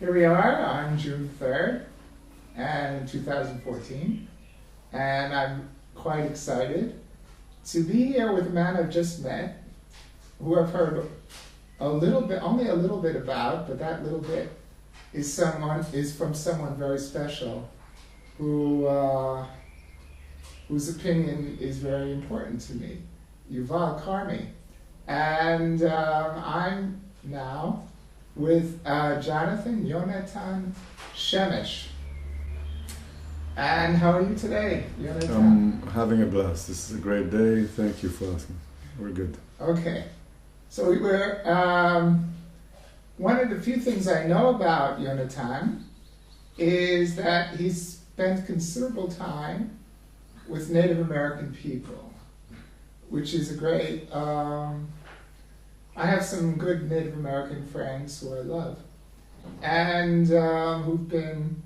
Here we are on June 3rd, and 2014, and I'm quite excited to be here with a man I've just met, who I've heard a little bit, only a little bit about, but that little bit is from someone very special, whose opinion is very important to me, Divakar. And I'm now with Yonatan Shemesh. And how are you today, Yonatan? I'm having a blast. This is a great day. Thank you for asking. We're good. Okay. So we're, one of the few things I know about Yonatan is that he's spent considerable time with Native American people, which is a great, I have some good Native American friends who I love, and who've been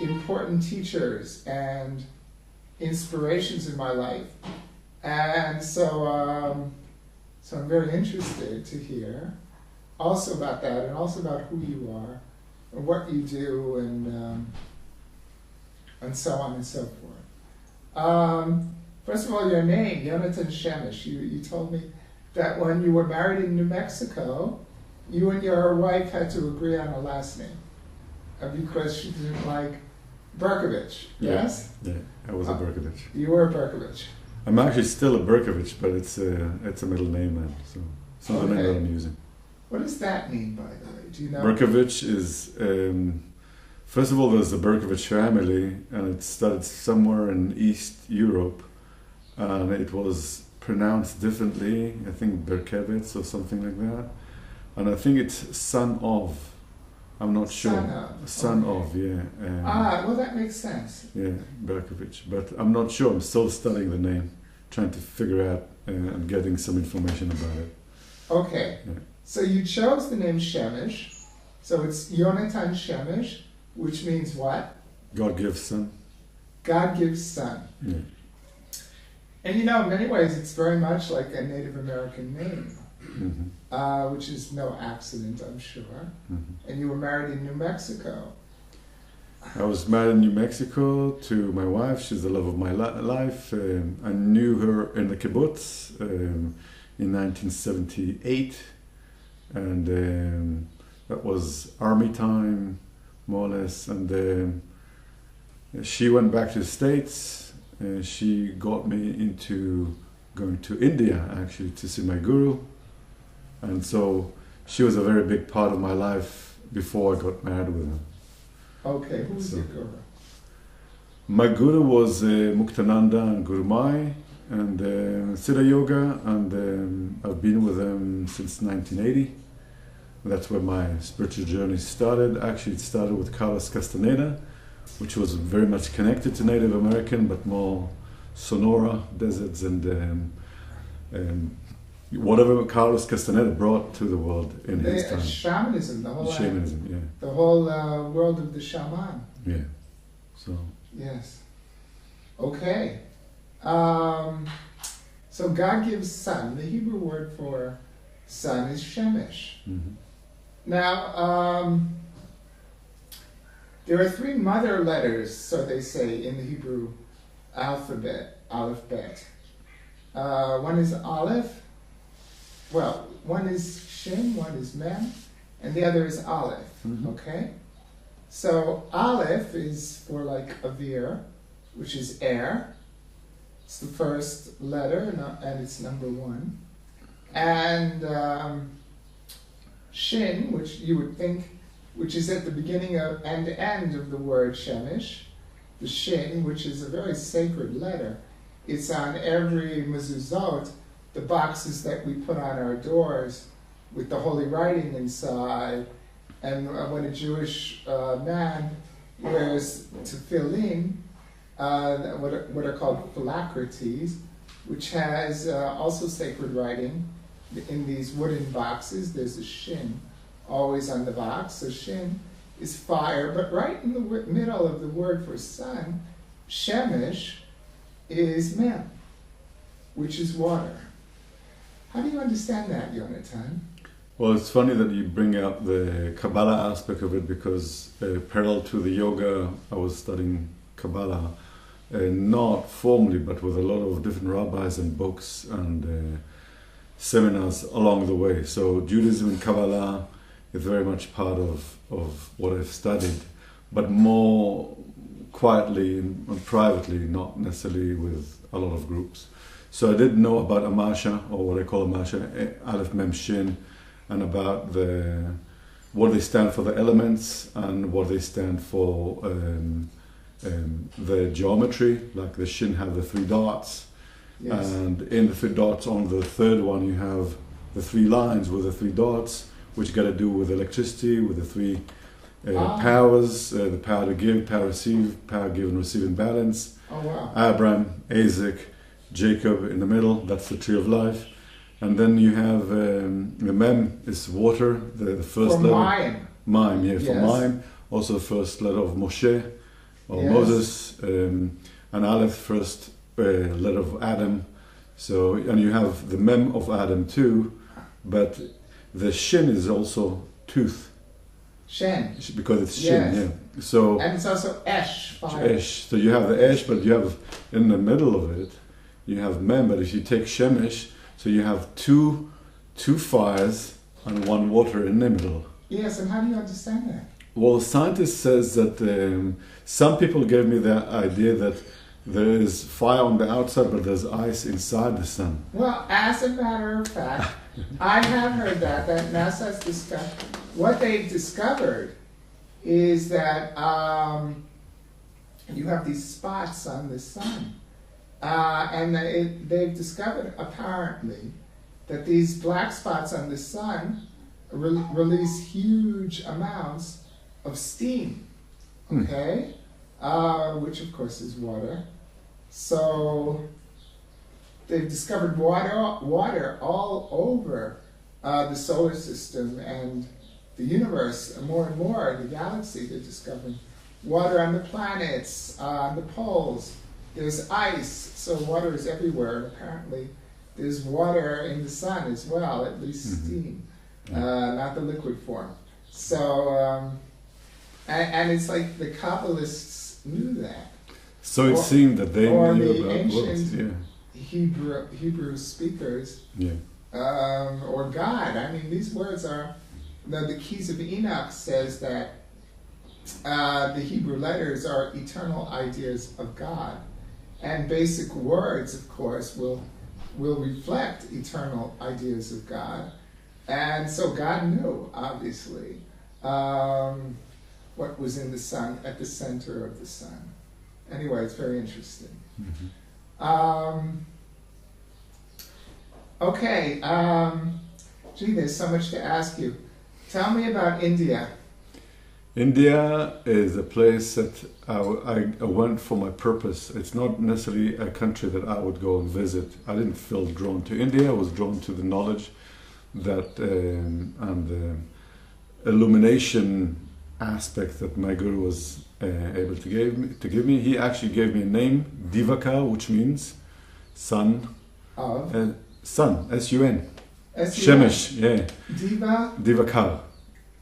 important teachers and inspirations in my life. And so I'm very interested to hear also about that, and also about who you are, and what you do, and so on and so forth. First of all, your name, Yonatan Shemesh. You told me that when you were married in New Mexico, you and your wife had to agree on a last name because she didn't like Berkovich. Yes? Yeah, I was a Berkovich. You were a Berkovich. I'm actually still a Berkovich, but it's a middle name now, so it's not the name that I'm using. What does that mean, by the way? Do you know? Berkovich is, first of all, there's the Berkovich family, and it started somewhere in East Europe, and it was pronounced differently. I think Berkevitz or something like that, and I think it's son of. I'm not sure. Son of, yeah. Well, that makes sense. Yeah, Berkovich, but I'm not sure. I'm still studying the name, trying to figure out and getting some information about it. Okay, yeah. So you chose the name Shemesh, so it's Yonatan Shemesh, which means what? God gives son. God gives son. Yeah. And you know, in many ways, it's very much like a Native American name, which is no accident, I'm sure. And you were married in New Mexico. I was married in New Mexico to my wife. She's the love of my life. I knew her in the kibbutz in 1978, and that was army time, more or less. And she went back to the States. She got me into going to India, actually, to see my guru. And so she was a very big part of my life before I got married with her. Okay, who was your guru? My guru was Muktananda and Guru Mai and Siddha Yoga, and I've been with them since 1980. That's where my spiritual journey started. Actually, it started with Carlos Castaneda, which was very much connected to Native American, but more Sonora deserts and whatever Carlos Castaneda brought to the world in his time. Shamanism, the whole shamanism, yeah. The whole world of the shaman. Yeah. So. Yes. Okay. So God gives son. The Hebrew word for son is Shemesh. Now, there are three mother letters, so they say, in the Hebrew alphabet, Aleph Bet. One is Aleph. Well, one is Shin, one is Mem, and the other is Aleph. Okay? So Aleph is for like Avir, which is air. It's the first letter, and it's number one. And Shin, which you would think, which is at the beginning of and end of the word Shemesh, the Shin, which is a very sacred letter. It's on every mezuzot, the boxes that we put on our doors with the holy writing inside. And when a Jewish man wears tefillin, what are called phylacteries, which has also sacred writing in these wooden boxes, there's a Shin always on the box. So Shin is fire, but right in the middle of the word for sun, Shemesh, is Mem, which is water. How do you understand that, Yonatan? Well, it's funny that you bring up the Kabbalah aspect of it because parallel to the yoga, I was studying Kabbalah, not formally, but with a lot of different rabbis and books and seminars along the way. So Judaism and Kabbalah is very much part of what I've studied, but more quietly and privately, not necessarily with a lot of groups. So I did know about Amasha, or what I call Amasha, Aleph Mem Shin, and about what they stand for, the elements, and what they stand for the geometry. Like the Shin have the 3 dots, yes. And in the 3 dots on the third one you have the 3 lines with the 3 dots, which got to do with electricity, with the 3 powers, the power to give, power to receive, power give and receive in balance. Oh wow! Abraham, Isaac, Jacob in the middle, that's the tree of life. And then you have the Mem is water, the first letter. Mime. Mime, yeah, Yes. for Mime. Also the first letter of Moshe, or Yes. Moses. And Aleph, first letter of Adam. So, and you have the Mem of Adam too, but the Shin is also tooth. Shen. Because it's Shin, Yes. yeah. So, And it's also Esh, fire. Esh. So you have the Esh, but you have in the middle of it, you have Mem. But if you take Shemesh, so you have two fires and 1 water in the middle. Yes, and how do you understand that? Well, scientist says that some people gave me the idea that there is fire on the outside, but there's ice inside the sun. Well, as a matter of fact, I have heard that NASA has discovered. What they've discovered is that you have these spots on the sun. And they've discovered, apparently, that these black spots on the sun release huge amounts of steam, okay? Which, of course, is water. So they've discovered water all over the solar system and the universe, more and more, the galaxy. They're discovering water on the planets, on the poles. There's ice, so water is everywhere. And apparently, there's water in the sun as well, at least steam, not the liquid form. So, and it's like the Kabbalists knew that. So it seemed that they or knew the about ancient words, Hebrew speakers, yeah. or God. I mean, these words are, the Keys of Enoch says that the Hebrew letters are eternal ideas of God. And basic words, of course, will reflect eternal ideas of God. And so God knew, obviously, what was in the sun, at the center of the sun. Anyway, it's very interesting. Okay, gee, there's so much to ask you. Tell me about India. India is a place that I went for my purpose. It's not necessarily a country that I would go and visit. I didn't feel drawn to India. I was drawn to the knowledge that and the illumination aspect that my guru was able to give me. He actually gave me a name, Divakar, which means son Of? Sun, S-U-N. S-U-N. Shemesh, yeah. Divakar.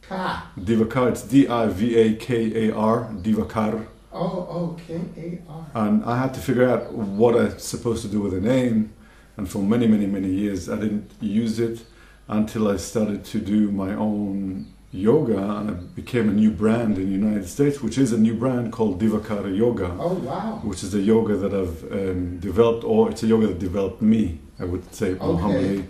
Ka. Divakar, it's D-I-V-A-K-A-R, Divakar. Oh, K-A-R. And I had to figure out what I'm supposed to do with the name. And for many, many, many years, I didn't use it until I started to do my own yoga. And I became a new brand in the United States, which is a new brand called Divakar Yoga. Oh, wow. Which is a yoga that I've developed, or it's a yoga that developed me, I would say more humbly.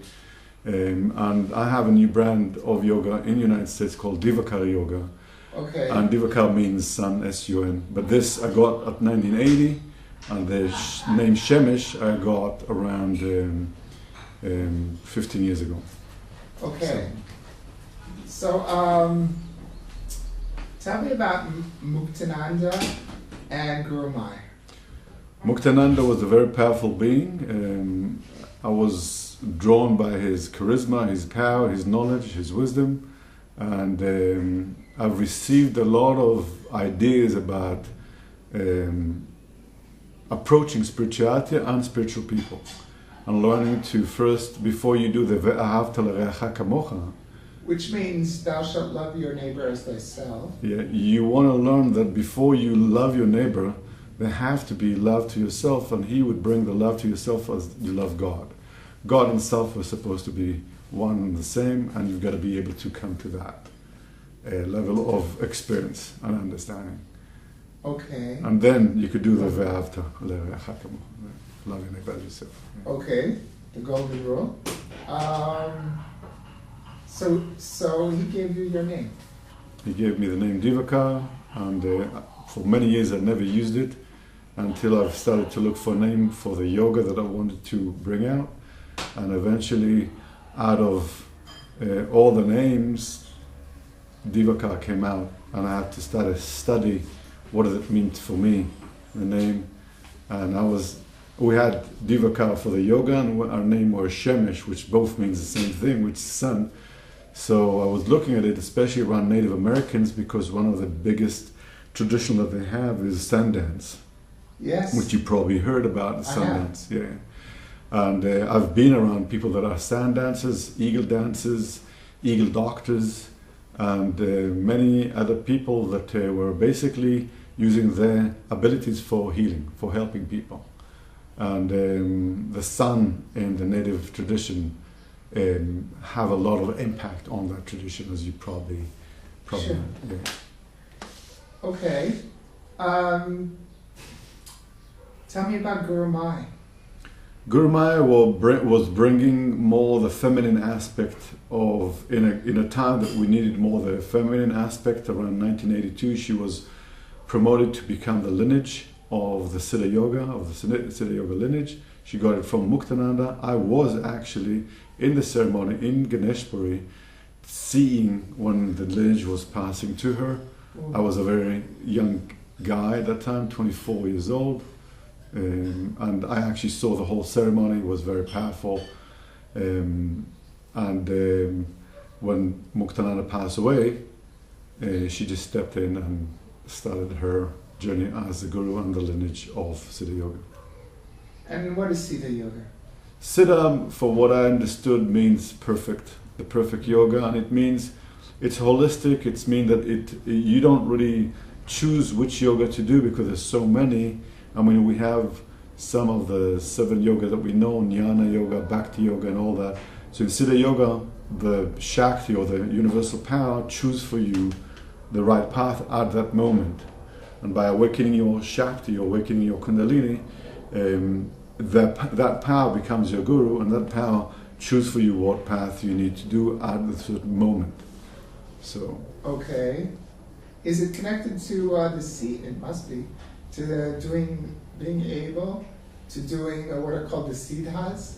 And I have a new brand of yoga in the United States called Divakar Yoga. Okay. And Divakar means sun, S-U-N. But this I got at 1980, and the name Shemesh I got around 15 years ago. Okay. So, tell me about Muktananda and Guru Mai. Muktananda was a very powerful being. I was drawn by his charisma, his power, his knowledge, his wisdom, and I've received a lot of ideas about approaching spirituality and spiritual people, and learning to first, before you do the Ve'ahavta l'reacha kamocha, Which means thou shalt love your neighbor as thyself. Yeah, you want to learn that before you love your neighbor, there has to be love to yourself, and he would bring the love to yourself as you love God. God and self are supposed to be one and the same, and you've got to be able to come to that level of experience and understanding. Okay. And then you could do the ve'ahavta l're'acha kamo, love your neighbor as yourself. Yeah. Okay, the golden rule. So he gave you your name. He gave me the name Divakar, and for many years I never used it until I've started to look for a name for the yoga that I wanted to bring out. And eventually, out of all the names, Divakar came out, and I had to start to study what does it mean for me, the name. And we had Divakar for the yoga, and our name was Shemesh, which both means the same thing, which is sun. So I was looking at it, especially around Native Americans, because one of the biggest tradition that they have is sun dance. Yes. Which you probably heard about, the sun dance. Yeah. And I've been around people that are sun dancers, eagle dancers, eagle doctors, and many other people that were basically using their abilities for healing, for helping people. And the sun in the Native tradition have a lot of impact on that tradition, as you probably sure. Yeah. Okay. Tell me about Guru Mai. Guru Mai was bringing more the feminine aspect of, in a time that we needed more the feminine aspect. Around 1982, she was promoted to become the lineage of the Siddha Yoga, of the Siddha Yoga lineage. She got it from Muktananda. I was actually in the ceremony in Ganeshpuri, seeing when the lineage was passing to her. I was a very young guy at that time, 24 years old, and I actually saw the whole ceremony. It was very powerful. And when Muktananda passed away, she just stepped in and started her journey as the guru and the lineage of Siddha Yoga. And what is Siddha Yoga? Siddha, for what I understood, means perfect, the perfect yoga, and it means it's holistic. It means that you don't really choose which yoga to do because there's so many. I mean, we have some of the 7 yoga that we know, Jnana Yoga, Bhakti Yoga, and all that. So in Siddha Yoga, the Shakti or the universal power choose for you the right path at that moment. And by awakening your Shakti, awakening your Kundalini, that power becomes your guru, and that power choose for you what path you need to do at a certain moment. So. Okay. Is it connected to the seed? It must be. To being able to doing what are called the siddhas.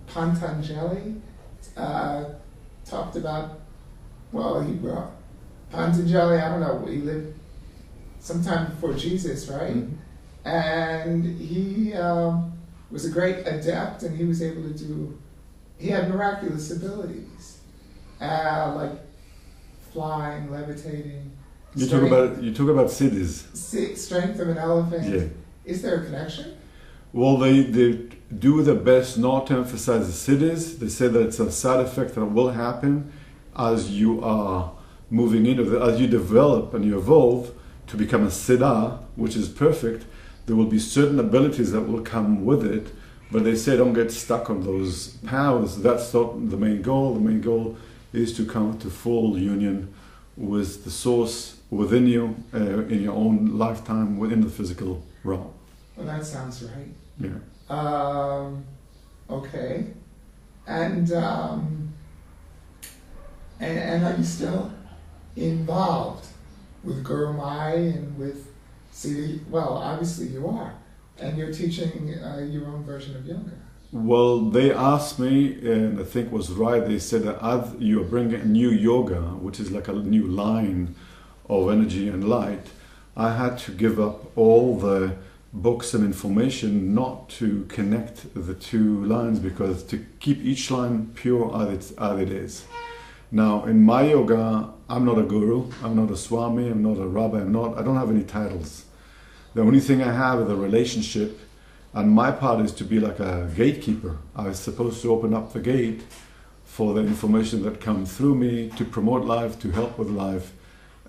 Patanjali talked about, Patanjali, I don't know, he lived sometime before Jesus, right? Mm-hmm. And he was a great adept, and he was able to he had miraculous abilities, like flying, levitating. You talk about siddhis. Strength of an elephant. Yeah. Is there a connection? Well, they do their best not to emphasize the siddhis. They say that it's a side effect that will happen as you are moving into as you develop and you evolve to become a siddha, which is perfect. There will be certain abilities that will come with it, but they say don't get stuck on those powers. That's not the main goal. The main goal is to come to full union with the source within you, in your own lifetime, within the physical realm. Well, that sounds right. Yeah. Okay. And are you still involved with Guru Mai and with Siddhi? Well, obviously you are. And you're teaching your own version of yoga. Well, they asked me, and I think was right, they said that as you are bringing a new yoga, which is like a new line of energy and light, I had to give up all the books and information not to connect the two lines, because to keep each line pure as it is. Now, in my yoga, I'm not a guru, I'm not a swami, I'm not a rabbi, I don't have any titles. The only thing I have is a relationship, and my part is to be like a gatekeeper. I was supposed to open up the gate for the information that comes through me to promote life, to help with life.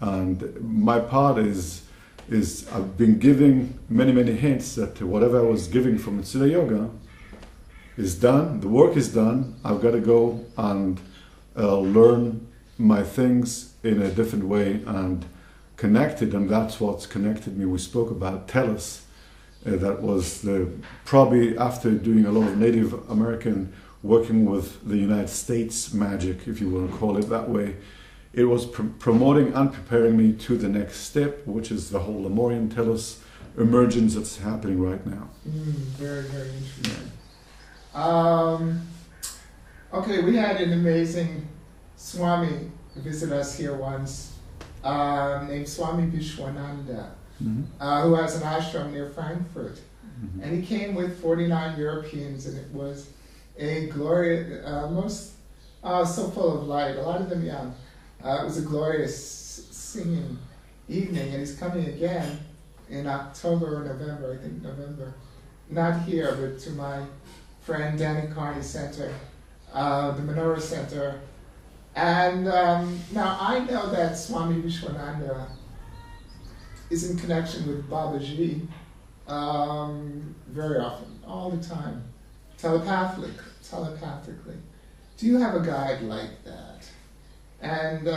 And my part is I've been giving many hints that whatever I was giving from Siddha Yoga is done, the work is done. I've got to go and learn my things in a different way and connect it, and that's what's connected me. We spoke about Tellus. That was probably after doing a lot of Native American working with the United States magic, if you want to call it that way. It was promoting and preparing me to the next step, which is the whole Lemurian Tellus emergence that's happening right now. Very, very interesting. Okay, we had an amazing Swami visit us here once, named Swami Vishwananda, who has an ashram near Frankfurt. And he came with 49 Europeans, and it was a glorious, so full of light, a lot of them young. It was a glorious singing evening, and he's coming again in October or November, I think November. Not here, but to my friend Danny Carney Center, the Menorah Center. And now I know that Swami Vishwananda is in connection with Babaji very often, all the time, telepathically. Do you have a guide like that? And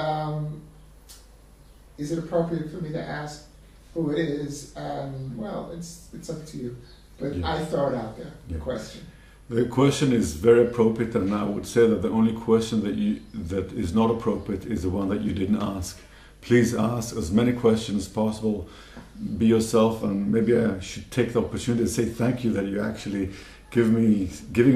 is it appropriate for me to ask who it is? And well, it's up to you. But I throw it out there, the question. The question is very appropriate, and I would say that the only question that is not appropriate is the one that you didn't ask. Please ask as many questions as possible. Be yourself, and maybe I should take the opportunity to say thank you that you actually giving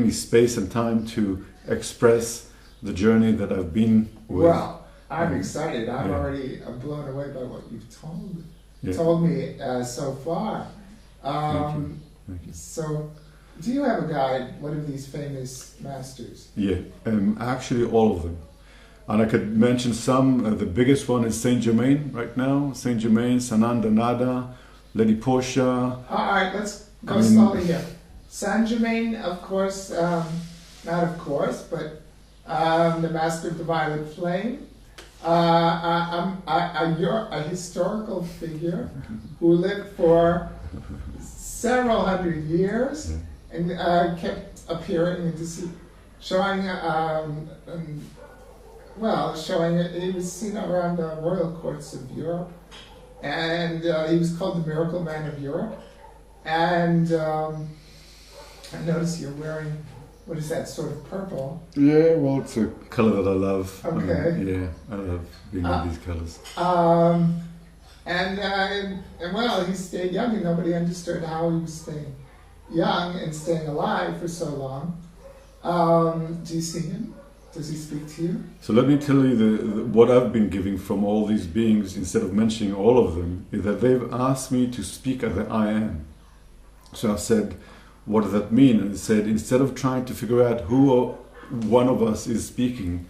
me space and time to express the journey that I've been with. Well, I'm excited. I'm already blown away by what you've told me so far. Thank you. So, do you have a guide, one of these famous masters? Yeah, actually all of them. And I could mention some. The biggest one is Saint Germain right now. Saint Germain, Sananda Nada, Lady Portia. All right, let's go slowly here. Saint Germain, of course, not of course, but the master of the violet flame. A historical figure who lived for several hundred years and kept appearing and showing he was seen around the royal courts of Europe, and he was called the Miracle Man of Europe. And I notice you're wearing, what is that, sort of purple? Yeah, well, it's a color that I love. Okay. I love being in these colors. And well, he stayed young, and nobody understood how he was staying young and staying alive for so long. Do you see him? Does he speak to you? So let me tell you what I've been giving from all these beings, instead of mentioning all of them, is that they've asked me to speak at the I am. So I said, what does that mean? And they said, instead of trying to figure out who one of us is speaking,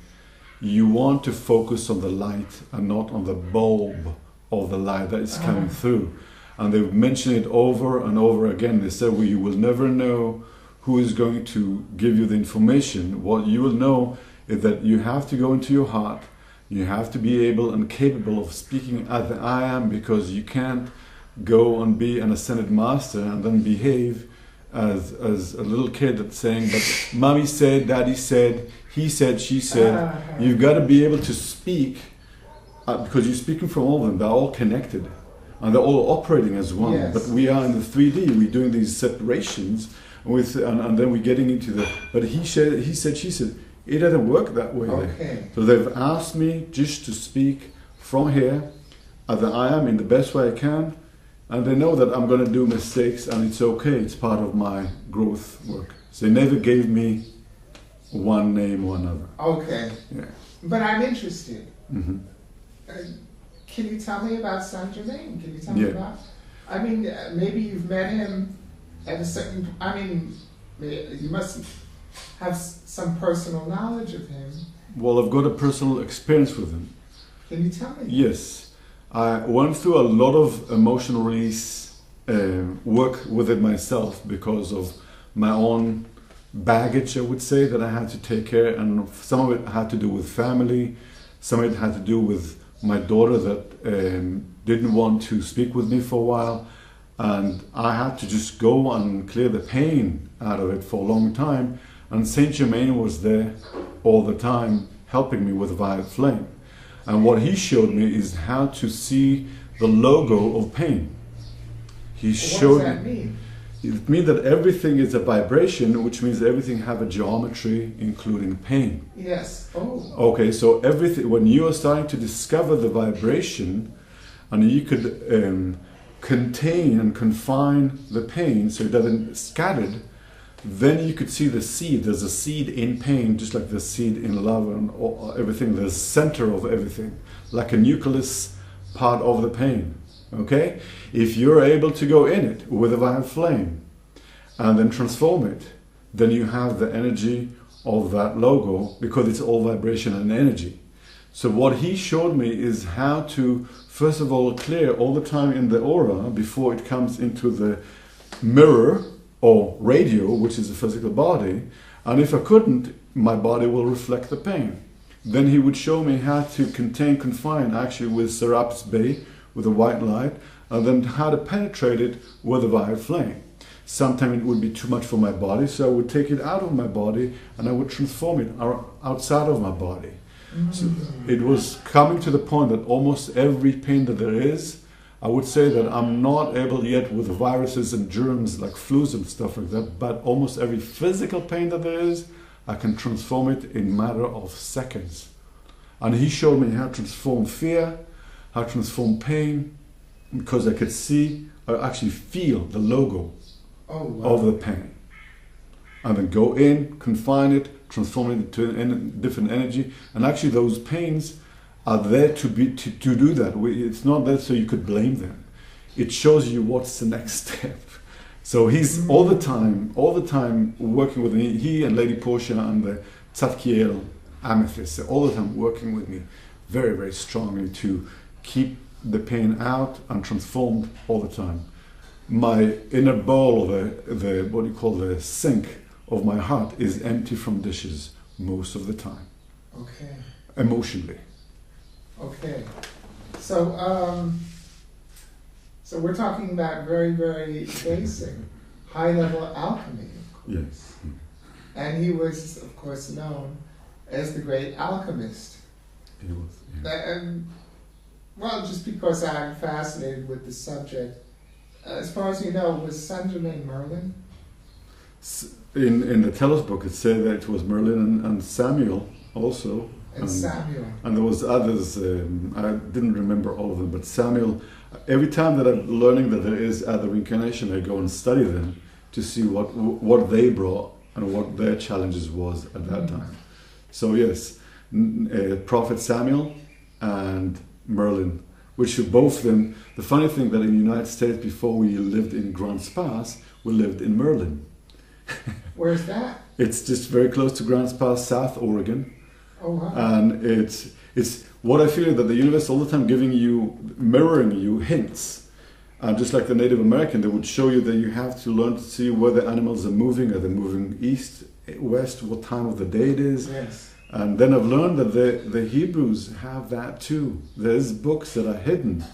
you want to focus on the light and not on the bulb of the light that is coming through. And they've mentioned it over and over again. They said, well, you will never know who is going to give you the information. What you will know is that you have to go into your heart. You have to be able and capable of speaking at the I am, because you can't go and be an ascended master and then behave as a little kid that's saying, but mommy said, daddy said, he said, she said. You've got to be able to speak, because you're speaking from all of them. They're all connected and they're all operating as one. Yes. But we are in the 3D. We're doing these separations and then we're getting into but he said, she said. It doesn't work that way. Okay. So they've asked me just to speak from here at the I am in the best way I can. And they know that I'm going to do mistakes, and it's okay. It's part of my growth work. So they never gave me one name or another. Okay. Yeah. But I'm interested. Mm-hmm. Can you tell me about Saint Germain? Can you tell me about? I mean, maybe you've met him at a certain. I mean, you must have some personal knowledge of him. Well, I've got a personal experience with him. Can you tell me? Yes. I went through a lot of emotional release work with it myself because of my own baggage, I would say, that I had to take care, and some of it had to do with family, some of it had to do with my daughter that didn't want to speak with me for a while, and I had to just go and clear the pain out of it for a long time, and Saint Germain was there all the time helping me with Violet Flame. And what he showed me is how to see the logo of pain. He showed what does that mean? It means that everything is a vibration, which means everything have a geometry, including pain. Yes. Oh. Okay, so everything, when you are starting to discover the vibration, and you could contain and confine the pain so it doesn't scattered, then you could see the seed. There's a seed in pain, just like the seed in love and everything. There's center of everything, like a nucleus part of the pain. Okay? If you're able to go in it with a violet flame and then transform it, then you have the energy of that logo, because it's all vibration and energy. So what he showed me is how to, first of all, clear all the time in the aura before it comes into the mirror or radio, which is the physical body. And if I couldn't, my body will reflect the pain. Then he would show me how to confine, actually with Serapis Bey, with a white light, and then how to penetrate it with a violet flame. Sometimes it would be too much for my body, so I would take it out of my body and I would transform it outside of my body. So it was coming to the point that almost every pain that there is, I would say that I'm not able yet with viruses and germs like flus and stuff like that, but almost every physical pain that there is, I can transform it in a matter of seconds. And he showed me how to transform fear, how to transform pain, because I could see, or actually feel the logo of the pain. And then go in, confine it, transform it into a different energy. And actually those pains are there to do that. It's not there so you could blame them. It shows you what's the next step. So he's all the time working with me. He and Lady Portia and the Tzadkiel Amethyst, they're all the time working with me very, very strongly to keep the pain out and transformed all the time. My inner bowl, the what do you call, the sink of my heart is empty from dishes most of the time. Okay. Emotionally. Okay. So so we're talking about very, very basic, high-level alchemy, of course. Yes. And he was, of course, known as the great alchemist. He was. Yeah. And, well, just because I'm fascinated with the subject, as far as you know, was Saint Germain Merlin? In the Telos book, it said that it was Merlin and Samuel also. And Samuel. And there was others, I didn't remember all of them, but Samuel, every time that I'm learning that there is other reincarnation, I go and study them to see what they brought and what their challenges was at that time. So yes, Prophet Samuel and Merlin, which are both of them. The funny thing that in the United States, before we lived in Grand Spas, we lived in Merlin. Where's that? It's just very close to Grand Spas, South Oregon. Oh wow! And it's what I feel that the universe all the time mirroring you hints. Just like the Native American, they would show you that you have to learn to see where the animals are moving. Are they moving east, west? What time of the day it is? Yes. And then I've learned that the Hebrews have that too. There's books that are hidden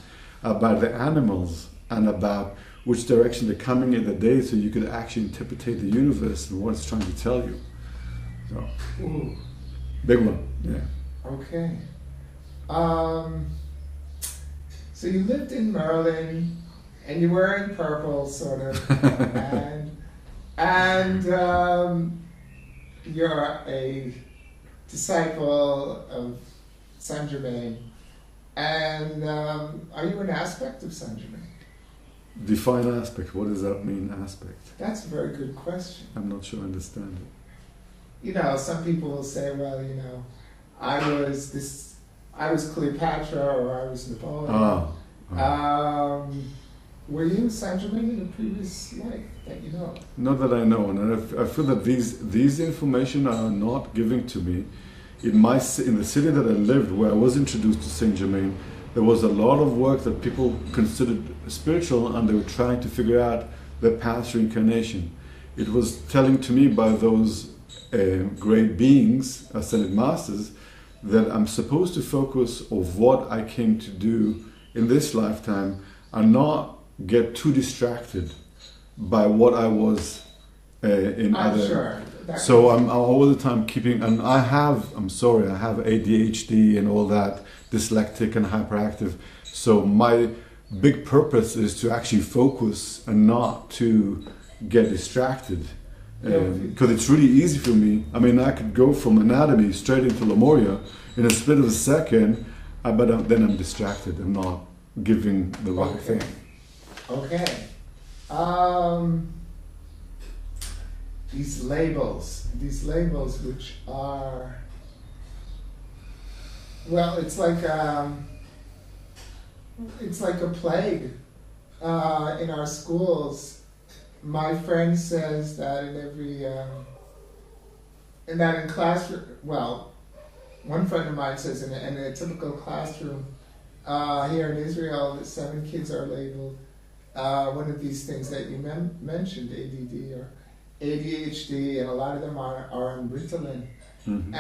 about the animals and about which direction they're coming in the day, so you could actually interpret the universe and what it's trying to tell you. So, ooh. Big one, yeah. Okay. So you lived in Merlin, and you were in purple, sort of, and you're a disciple of Saint Germain, and are you an aspect of Saint Germain? Define aspect. What does that mean, aspect? That's a very good question. I'm not sure I understand it. You know, some people will say, well, you know, I was Cleopatra or I was Napoleon. Were you Saint Germain in a previous life that you know? Not that I know, and I feel that these information are not given to me. In the city that I lived, where I was introduced to Saint Germain, there was a lot of work that people considered spiritual, and they were trying to figure out their past reincarnation. it was telling to me by those great beings, ascended masters, that I'm supposed to focus of what I came to do in this lifetime and not get too distracted by what I was in other. Sure. So I'm all the time keeping, and I have ADHD and all that, dyslexic and hyperactive. So my big purpose is to actually focus and not to get distracted. Because it's really easy for me. I mean, I could go from anatomy straight into Lemuria in a split of a second, but then I'm distracted. I'm not giving the right thing. Okay. These labels which are, well, it's like a plague in our schools. My friend says that in classroom, well, one friend of mine says in a typical classroom here in Israel, that 7 kids are labeled one of these things that you mentioned, ADD or ADHD, and a lot of them are on Ritalin. Mm-hmm.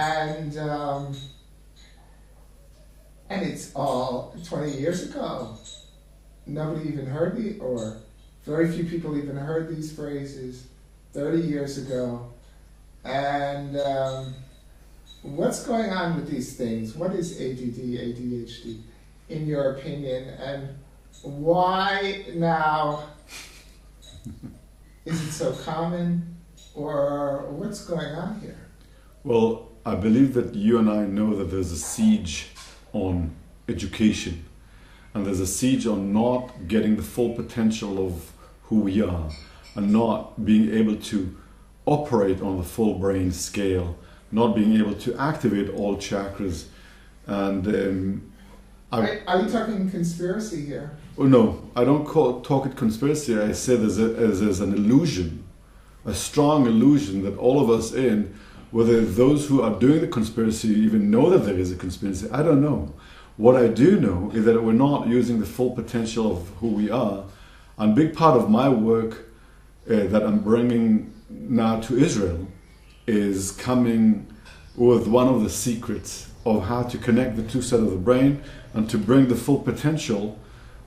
And it's all 20 years ago. Nobody even heard or very few people even heard these phrases 30 years ago. And what's going on with these things? What is ADD, ADHD, in your opinion? And why now is it so common? Or what's going on here? Well, I believe that you and I know that there's a siege on education. And there's a siege on not getting the full potential of who we are and not being able to operate on the full brain scale, not being able to activate all chakras. And are you talking conspiracy here? Oh no, I don't talk it conspiracy. I say there's an illusion, a strong illusion that all of us in, whether those who are doing the conspiracy even know that there is a conspiracy, I don't know. What I do know is that we're not using the full potential of who we are. And a big part of my work that I'm bringing now to Israel is coming with one of the secrets of how to connect the two sides of the brain and to bring the full potential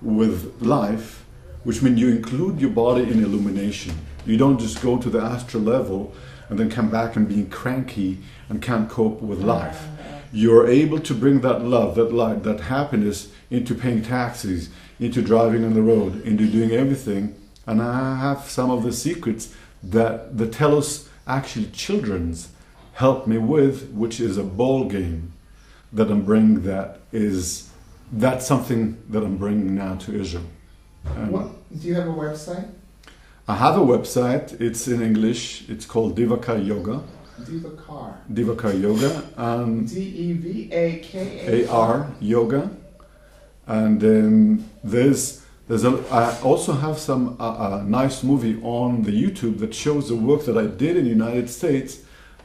with life, which means you include your body in illumination. You don't just go to the astral level and then come back and being cranky and can't cope with life. You're able to bring that love, that light, that happiness into paying taxis, into driving on the road, into doing everything. And I have some of the secrets that the Telos, actually children's, helped me with, which is a ball game that I'm bringing. That's something that I'm bringing now to Israel. Do you have a website? I have a website. It's in English. It's called Divakar Yoga. Divakar Yoga. And Devakar Yoga. And I also have some a nice movie on the YouTube that shows the work that I did in the United States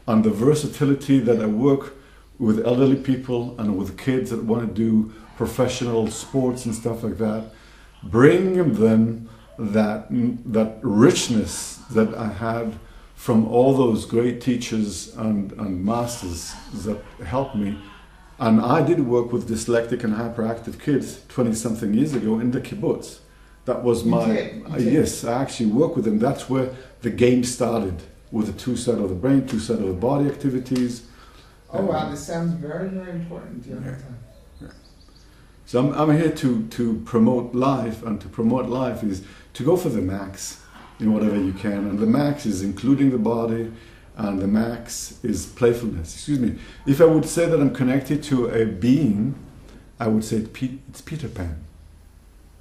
and the versatility that I work with elderly people and with kids that want to do professional sports and stuff like that, bringing them that richness that I had from all those great teachers and masters that helped me. And I did work with dyslexic and hyperactive kids 20-something years ago in the kibbutz. That was yes, I actually worked with them. That's where the game started, with the two sides of the brain, two sides of the body activities. Oh wow, this sounds very, very important, Yonatan. Yeah. So I'm here to promote life, and to promote life is to go for the max in whatever you can. And the max is including the body, and the max is playfulness. Excuse me. If I would say that I'm connected to a being, I would say it's Peter Pan,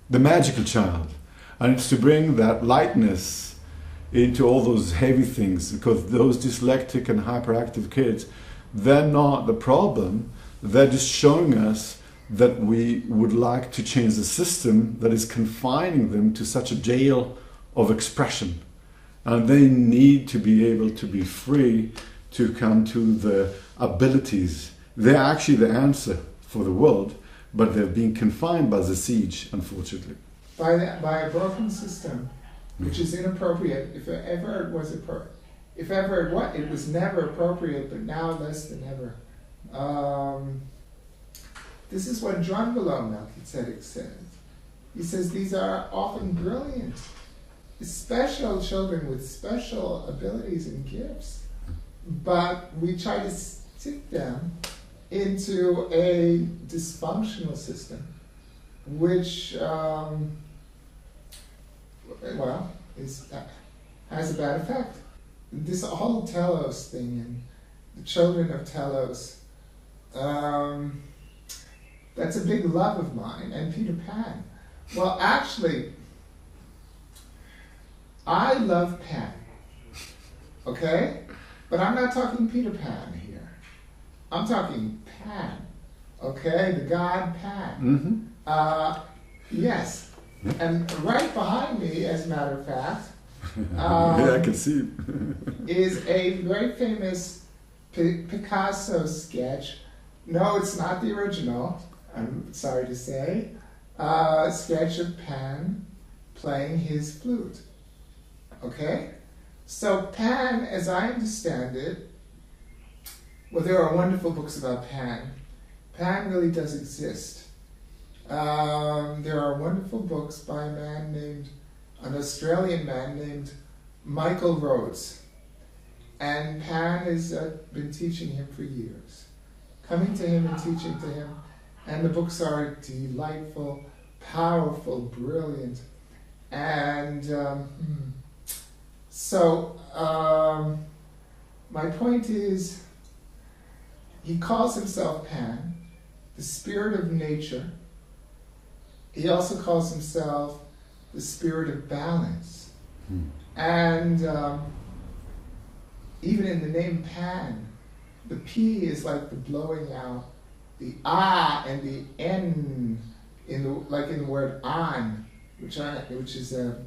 the magical child. And it's to bring that lightness into all those heavy things, because those dyslexic and hyperactive kids, they're not the problem. They're just showing us that we would like to change the system that is confining them to such a jail of expression. And they need to be able to be free to come to the abilities. They're actually the answer for the world, but they're being confined by the siege, unfortunately. By a broken system. which is inappropriate. If ever it was if ever it was never appropriate, but now less than ever. This is what Drunvalo Melchizedek says. He says these are often brilliant, special children with special abilities and gifts, but we try to stick them into a dysfunctional system, which, has a bad effect. This whole telos thing and the children of telos, that's a big love of mine, and Peter Pan. Well, actually, I love Pan, okay? But I'm not talking Peter Pan here. I'm talking Pan, okay? The god Pan. Yes. And right behind me, as a matter of fact, yeah, I can see it. is a very famous Picasso sketch. No, it's not the original, I'm sorry to say. Sketch of Pan playing his flute. Okay? So Pan, as I understand it, well, there are wonderful books about Pan. Pan really does exist. There are wonderful books by an Australian man named Michael Rhodes. And Pan has been teaching him for years. Coming to him and teaching to him. And the books are delightful, powerful, brilliant. And my point is, he calls himself Pan, the spirit of nature. He also calls himself the spirit of balance. And even in the name Pan, the P is like the blowing out, the ah and the N in the word an, which is a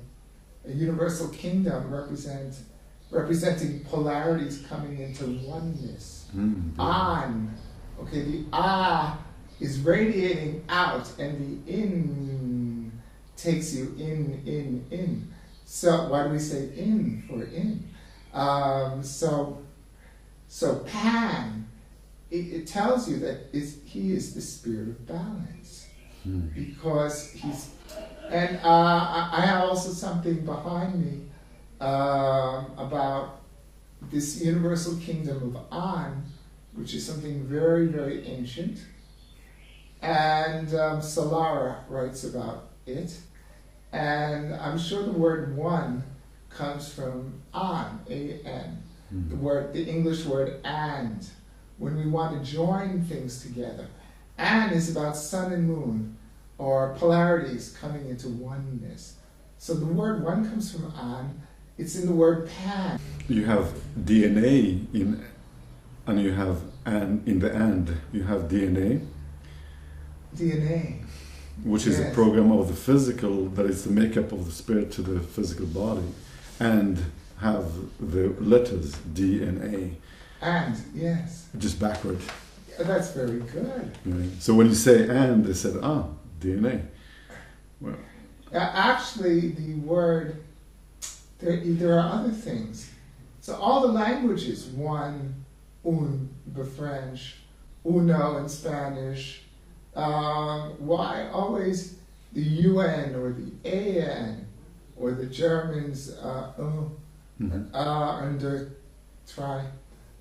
universal kingdom representing polarities coming into oneness. An, okay, the ah is radiating out, and the in takes you in. So why do we say in for in? So Pan, it tells you that he is the spirit of balance, because he's. And I have also something behind me about this universal kingdom of An, which is something very, very ancient. And Solara writes about it. And I'm sure the word one comes from An, A-N, the English word and, when we want to join things together. An is about sun and moon, or polarities coming into oneness. So the word one comes from An. It's in the word Pan. You have DNA and you have in the and. You have DNA. DNA. Which is a program of the physical, that is the makeup of the spirit to the physical body. And have the letters DNA. And, yes. Just backward. That's very good. Right. So when you say and, they said, DNA. Well, actually, the word, there are other things. So all the languages, one, the French, uno in Spanish, why always the UN or the AN or the Germans, under try.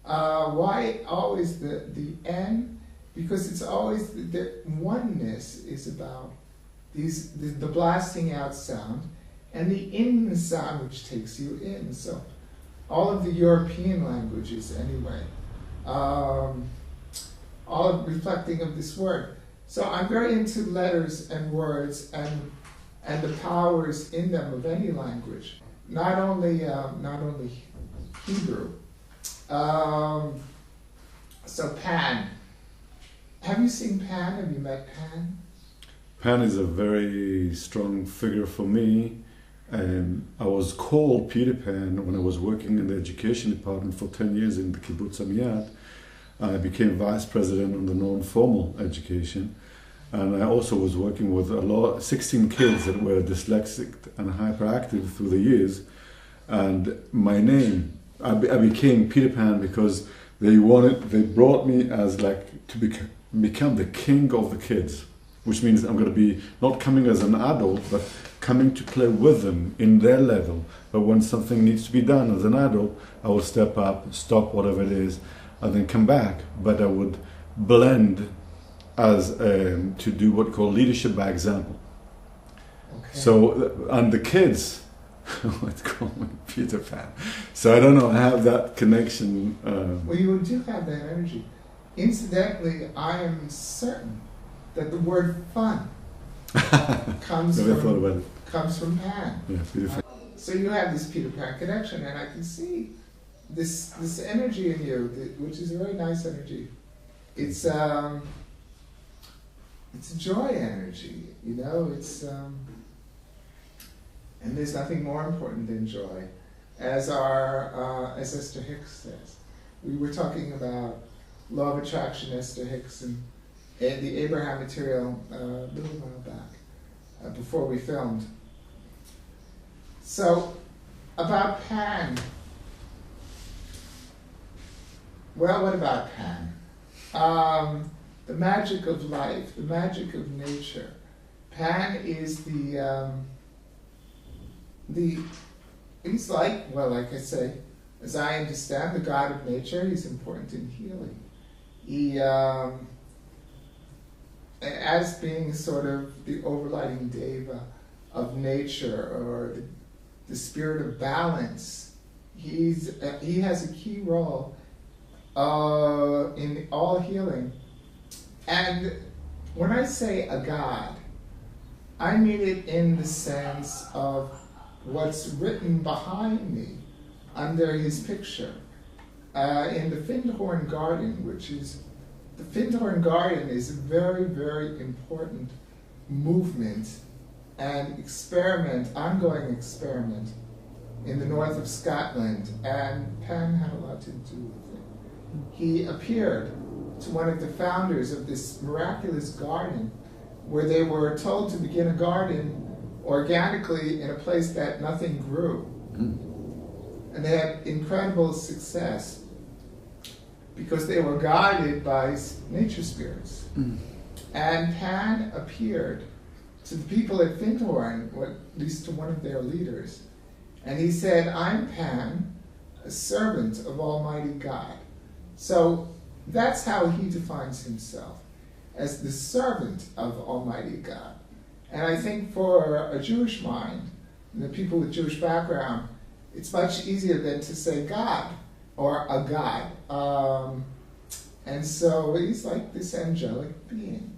Why always the N? Because it's always the oneness is about the blasting out sound and the in sound which takes you in. So all of the European languages anyway, all reflecting of this word. So I'm very into letters and words and the powers in them of any language, not only Hebrew. So Pan. Have you seen Pan? Have you met Pan? Pan is a very strong figure for me. I was called Peter Pan when I was working in the education department for 10 years in the Kibbutz Amiyad. I became vice president on the non-formal education. And I also was working with 16 kids that were dyslexic and hyperactive through the years. And my name, I became Peter Pan because they brought me as like to become the king of the kids, which means I'm going to be not coming as an adult, but coming to play with them in their level. But when something needs to be done as an adult, I will step up, stop whatever it is, and then come back. But I would blend as to do what we call leadership by example. Okay. So, and the kids would call me Peter Pan. So I don't know, I have that connection. Well, you do have that energy. Incidentally, I am certain that the word fun comes from Pan. Yeah, Peter Pan. So you have this Peter Pan connection, and I can see this energy in you, which is a very nice energy. It's a joy energy, you know. And there's nothing more important than joy, as Esther Hicks says. We were talking about law of attraction, Esther Hicks, and the Abraham material a little while back, before we filmed. So, about Pan. Well, what about Pan? The magic of life, the magic of nature. Pan is he's like I say, as I understand, the god of nature. He's important in healing. He, as being sort of the overlighting deva of nature, or the spirit of balance, he has a key role in all healing. And when I say a god, I mean it in the sense of what's written behind me under his picture. In the Findhorn Garden, the Findhorn Garden is a very, very important movement and ongoing experiment in the north of Scotland, and Pan had a lot to do with it. He appeared to one of the founders of this miraculous garden, where they were told to begin a garden organically in a place that nothing grew. And they had incredible success because they were guided by nature spirits. And Pan appeared to the people at Findhorn, or at least to one of their leaders, and he said, "I'm Pan, a servant of Almighty God." So that's how he defines himself, as the servant of Almighty God. And I think for a Jewish mind, and the people with Jewish background, it's much easier than to say God or a God. And so he's like this angelic being.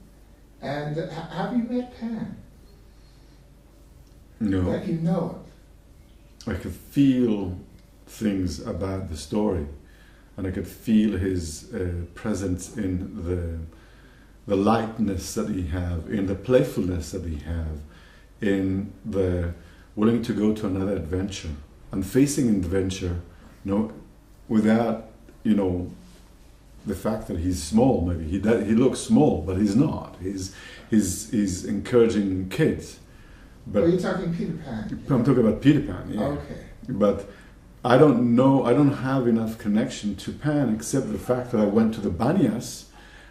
And have you met Pan? No. That you know I could feel things about the story, and I could feel his presence in the lightness that he have, in the playfulness that he have, in the willing to go to another adventure and facing adventure, without the fact that he's small. Maybe he looks small, but he's not. He's encouraging kids. But you're talking Peter Pan. I'm talking about Peter Pan. Yeah. Okay. But I don't have enough connection to Pan except the fact that I went to the Banyas,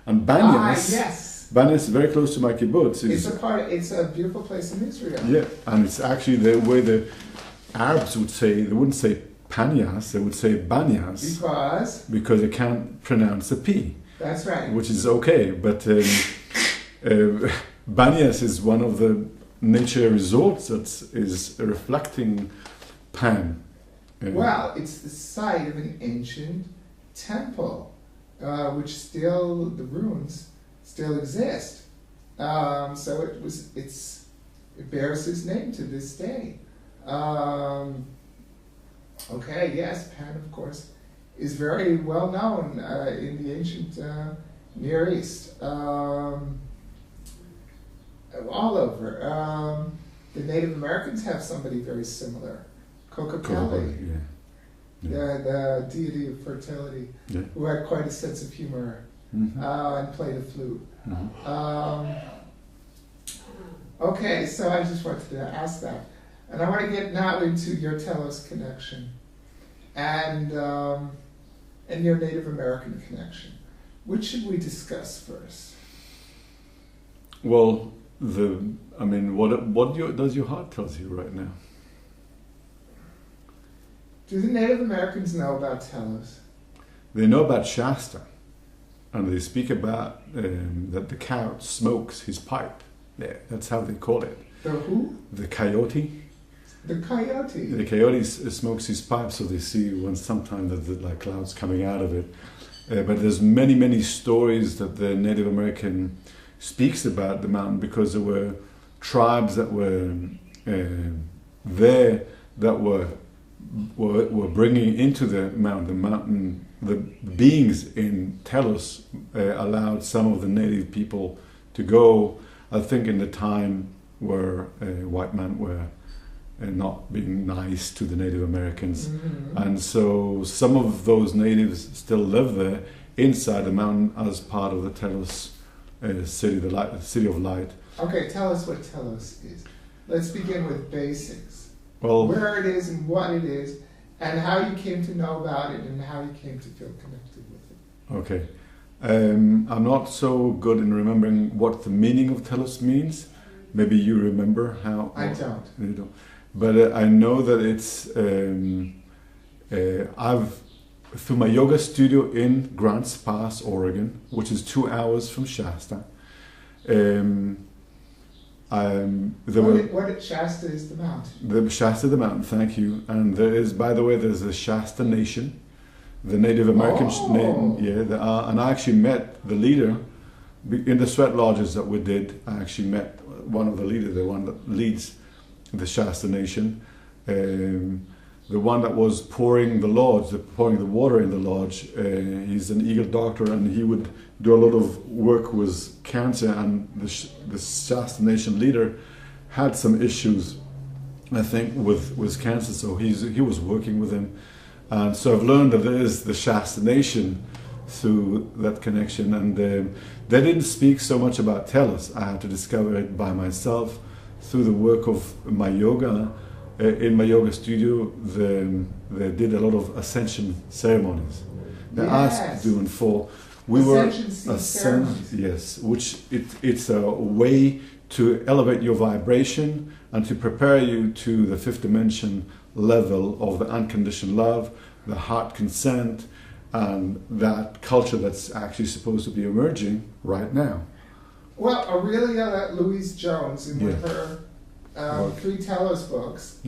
and Banyas. Yes. Banyas is very close to my kibbutz. It's a beautiful place in Israel. Yeah, and it's actually the way the Arabs would say. They wouldn't say Panyas, they would say Banyas. Because they can't pronounce the P. That's right. Which is okay, but Banyas is one of the nature resorts that is reflecting Pan. Well, it's the site of an ancient temple, which the ruins still exist. So it bears his name to this day. Okay, yes, Pan, of course, is very well known in the ancient Near East. All over. The Native Americans have somebody very similar, Kokopelli, the deity of fertility, who had quite a sense of humor and played a flute. Okay, so I just wanted to ask that. And I want to get now into your Telos connection and your Native American connection. Which should we discuss first? Well, what does your heart tells you right now? Do the Native Americans know about Telos? They know about Shasta, and they speak about that the cow smokes his pipe. Yeah, that's how they call it. The who? The coyote. The coyote. The coyote smokes his pipe, so they see when sometimes there's like clouds coming out of it. But there's many stories that the Native American speaks about the mountain, because there were tribes that were there that were bringing into the mountain. The beings in Telos allowed some of the native people to go. I think in the time where white men were not being nice to the Native Americans, and so some of those natives still live there inside the mountain as part of the Telos city, the city of light. Okay, tell us what Telos is. Let's begin with basics. Well, where it is and what it is, and how you came to know about it, and how you came to feel connected with it. Okay. I'm not so good in remembering what the meaning of Telos means. Maybe you remember how. I don't. You don't. But I know that it's. I've through my yoga studio in Grants Pass, Oregon, which is 2 hours from Shasta. Shasta is the mountain. The Shasta, the mountain. Thank you. And there is, by the way, there's a Shasta Nation, the Native American name. Yeah, there are, and I actually met the leader in the sweat lodges that we did. I actually met one of the leaders, the one that leads the Shasta Nation, the one that was pouring the water in the lodge. He's an Eagle doctor, and he would do a lot of work with cancer, and the Shasta Nation leader had some issues, I think, with cancer, so he was working with him. And so I've learned that there is the Shasta Nation through that connection, and they didn't speak so much about Telos. I had to discover it by myself through the work of my yoga. In my yoga studio, they did a lot of ascension ceremonies. They asked to do and for. Ceremonies. Yes, which it's a way to elevate your vibration and to prepare you to the fifth dimension level of the unconditioned love, the heart consent, and that culture that's actually supposed to be emerging right now. Well, Aurelia Louise-Jones, in her 3 Telos books,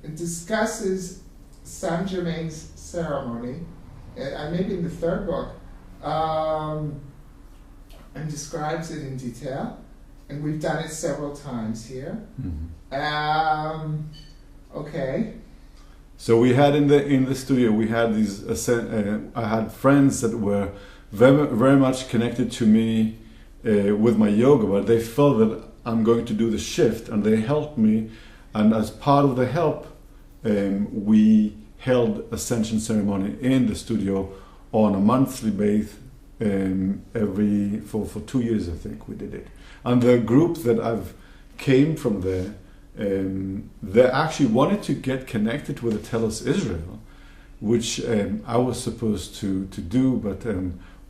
it discusses Saint Germain's ceremony, maybe in the 3rd book, and describes it in detail. And we've done it several times here. Okay. So we had in the studio, we had these. I had friends that were very much connected to me with my yoga, but they felt that I'm going to do the shift, and they helped me. And as part of the help, we held ascension ceremony in the studio on a monthly basis. For 2 years, I think we did it. And the group that I've came from there, they actually wanted to get connected with the Telos Israel, which I was supposed to do, but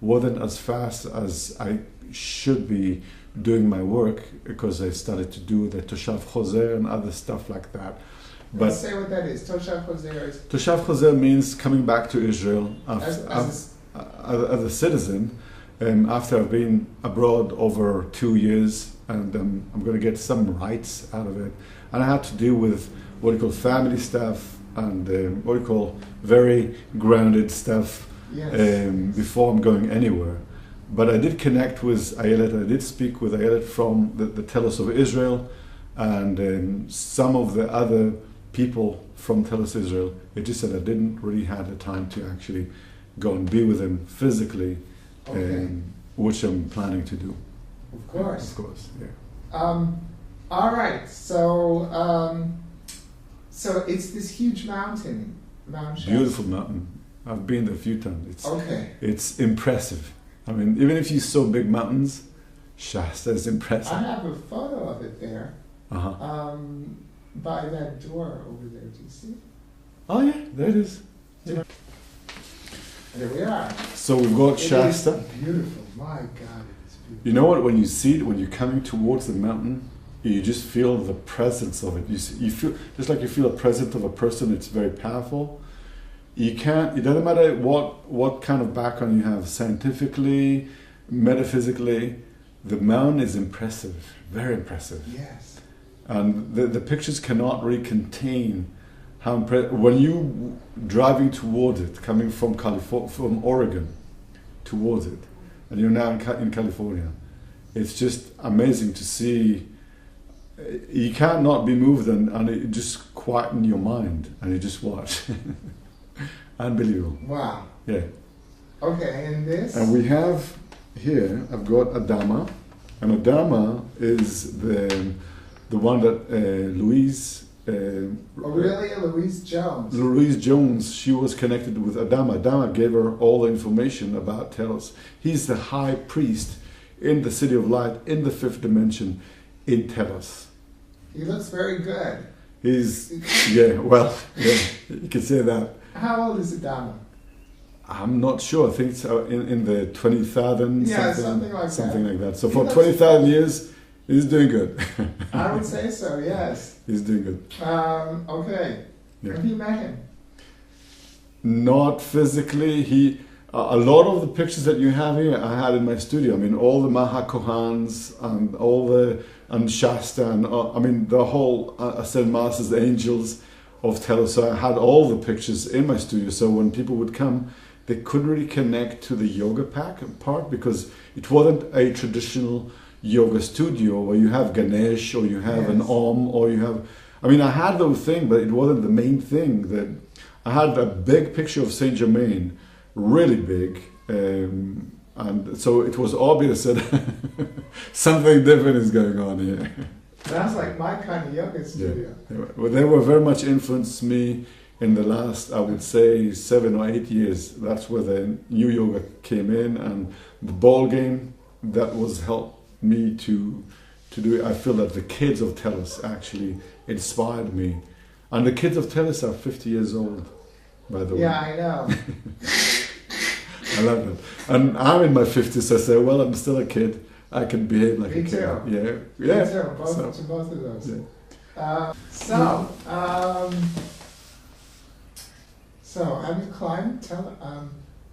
wasn't as fast as I should be doing my work, because I started to do the Toshav Choser and other stuff like that. But say what that is. Toshav Choser is... Toshav Choser means coming back to Israel as a citizen. After I've been abroad over 2 years, and I'm going to get some rights out of it. And I had to deal with what you call family stuff and what you call very grounded stuff before I'm going anywhere. But I did connect with Ayelet. I did speak with Ayelet from the Telos of Israel, and some of the other people from Telos Israel. It just that I didn't really have the time to actually go and be with them physically, which I'm planning to do. Of course. Of course, yeah. All right, so it's this huge mountain, Mount Shasta. Beautiful mountain. I've been there a few times. It's impressive. I mean, even if you saw big mountains, Shasta is impressive. I have a photo of it there. Uh-huh. By that door over there. Do you see? Oh yeah, there it is. Yeah. There we are. So we've got It Shasta. is beautiful. My God, it is beautiful. You know what? When you see it, when you're coming towards the mountain, you just feel the presence of it. You feel just like you feel a presence of a person. It's very powerful. You can't. It doesn't matter what kind of background you have, scientifically, metaphysically. The mountain is impressive, very impressive. Yes. And the pictures cannot really contain how when you driving towards it, coming from from Oregon towards it, and you're now in California. It's just amazing to see. You can't not be moved, and it just quieten your mind, and you just watch. Unbelievable. Wow. Yeah. Okay, and this? And we have here, I've got Adama, and Adama is the one that Louise. Really, Louise Jones. Louise Jones, she was connected with Adama. Adama gave her all the information about Telos. He's the high priest in the City of Light, in the fifth dimension, in Telos. He looks very good. He's, yeah, well, yeah, you can say that. How old is Adama? I'm not sure. I think it's in the 20,000. Yeah, something like that. Something like that. So for 20,000 years, he's doing good. I would say so, yes. He's doing good. Okay. Yeah. Have you met him? Not physically. A lot of the pictures that you have here, I had in my studio. I mean, all the Mahakohans and Shasta, and I mean, the whole Ascended Masters, the angels of Telos. So I had all the pictures in my studio. So when people would come, they couldn't really connect to the yoga part because it wasn't a traditional yoga studio where you have Ganesh or you have an Om or you have. I mean, I had those things, but it wasn't the main thing. That I had a big picture of Saint Germain, really big, and so it was obvious that something different is going on here. Sounds like my kind of yoga studio. Yeah. Well, they were very much influenced me in the last, I would say, 7 or 8 years. That's where the new yoga came in, and the ball game that was helped me to do it. I feel that the kids of Telos actually inspired me, and the kids of Telos are 50 years old, by the way. Yeah, I know. I love that, and I'm in my 50s. So I say, well, I'm still a kid. I can behave like Me a kid. too. Yeah. Me too. To both of those. Yeah. So have you climbed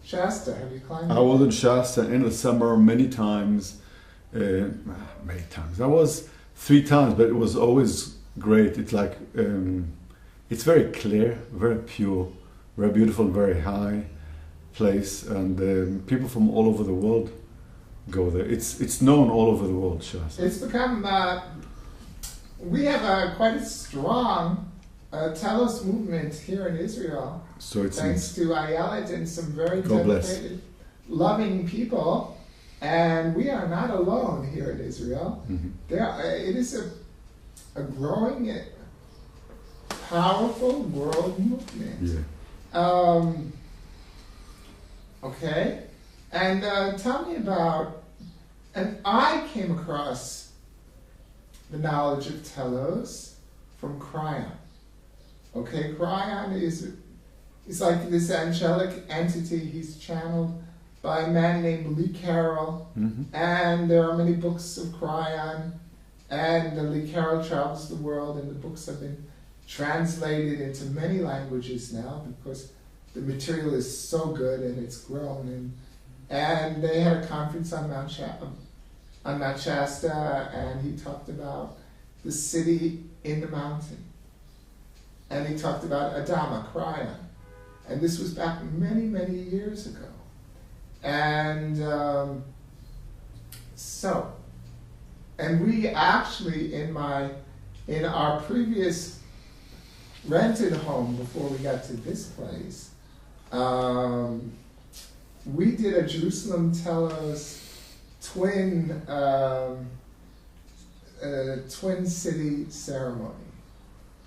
Shasta? Have you climbed? I was in Shasta in the summer many times. Many times. I was 3 times, but it was always great. It's like it's very clear, very pure, very beautiful, very high place, and people from all over the world go there. It's known all over the world, Shasta. It's become. We have quite a strong Telos movement here in Israel. So it's thanks to Ayelet and some very God dedicated, loving people. And we are not alone here in Israel. Mm-hmm. It is a growing, powerful world movement. Yeah. Okay. And tell me about, and I came across the knowledge of Telos from Cryon. Okay, Cryon is like this angelic entity. He's channeled by a man named Lee Carroll, and there are many books of Cryon, and Lee Carroll travels the world, and the books have been translated into many languages now because the material is so good and it's grown. And they had a conference on Mount Shasta, and he talked about the city in the mountain, and he talked about Adama, Cryon, and this was back many, many years ago. And and we actually in our previous rented home before we got to this place, we did a Jerusalem Telos twin city ceremony.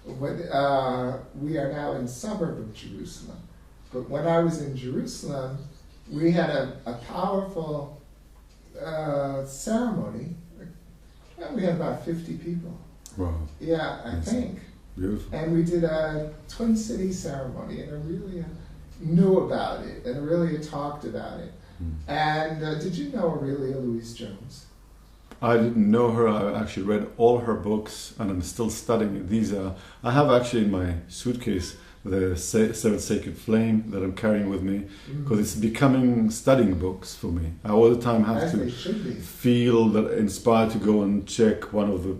We are now in suburb of Jerusalem, but when I was in Jerusalem, we had a powerful ceremony. We had about 50 people Wow. Yeah, I Yes. think. Beautiful. And we did a Twin City ceremony, and Aurelia knew about it, and Aurelia talked about it. And did you know Aurelia Louise Jones? I didn't know her. I actually read all her books, and I'm still studying it. These are. I have actually in my suitcase the Seven Sacred Flame that I'm carrying with me, because it's becoming studying books for me. I all the time have As to they should be. feel that inspired to go and check one of the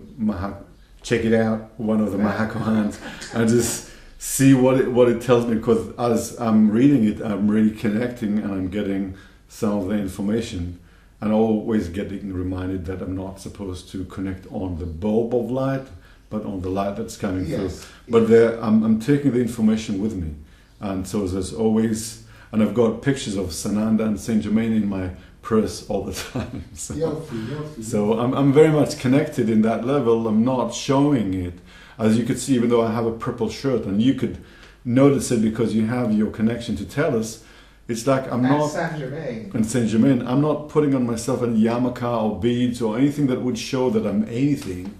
check it out, one of the Mahakohans, and just see what it tells me. Because as I'm reading it, I'm really connecting, and I'm getting some of the information, and always getting reminded that I'm not supposed to connect on the bulb of light, but on the light that's coming through. But I'm taking the information with me, and so there's always, and I've got pictures of Sananda and Saint Germain in my purse all the time. So I'm very much connected in that level. I'm not showing it, as you could see, even though I have a purple shirt, and you could notice it because you have your connection to Tellus. It's like I'm not Saint Germain. and Saint Germain. I'm not putting on myself any yarmulke or beads or anything that would show that I'm anything.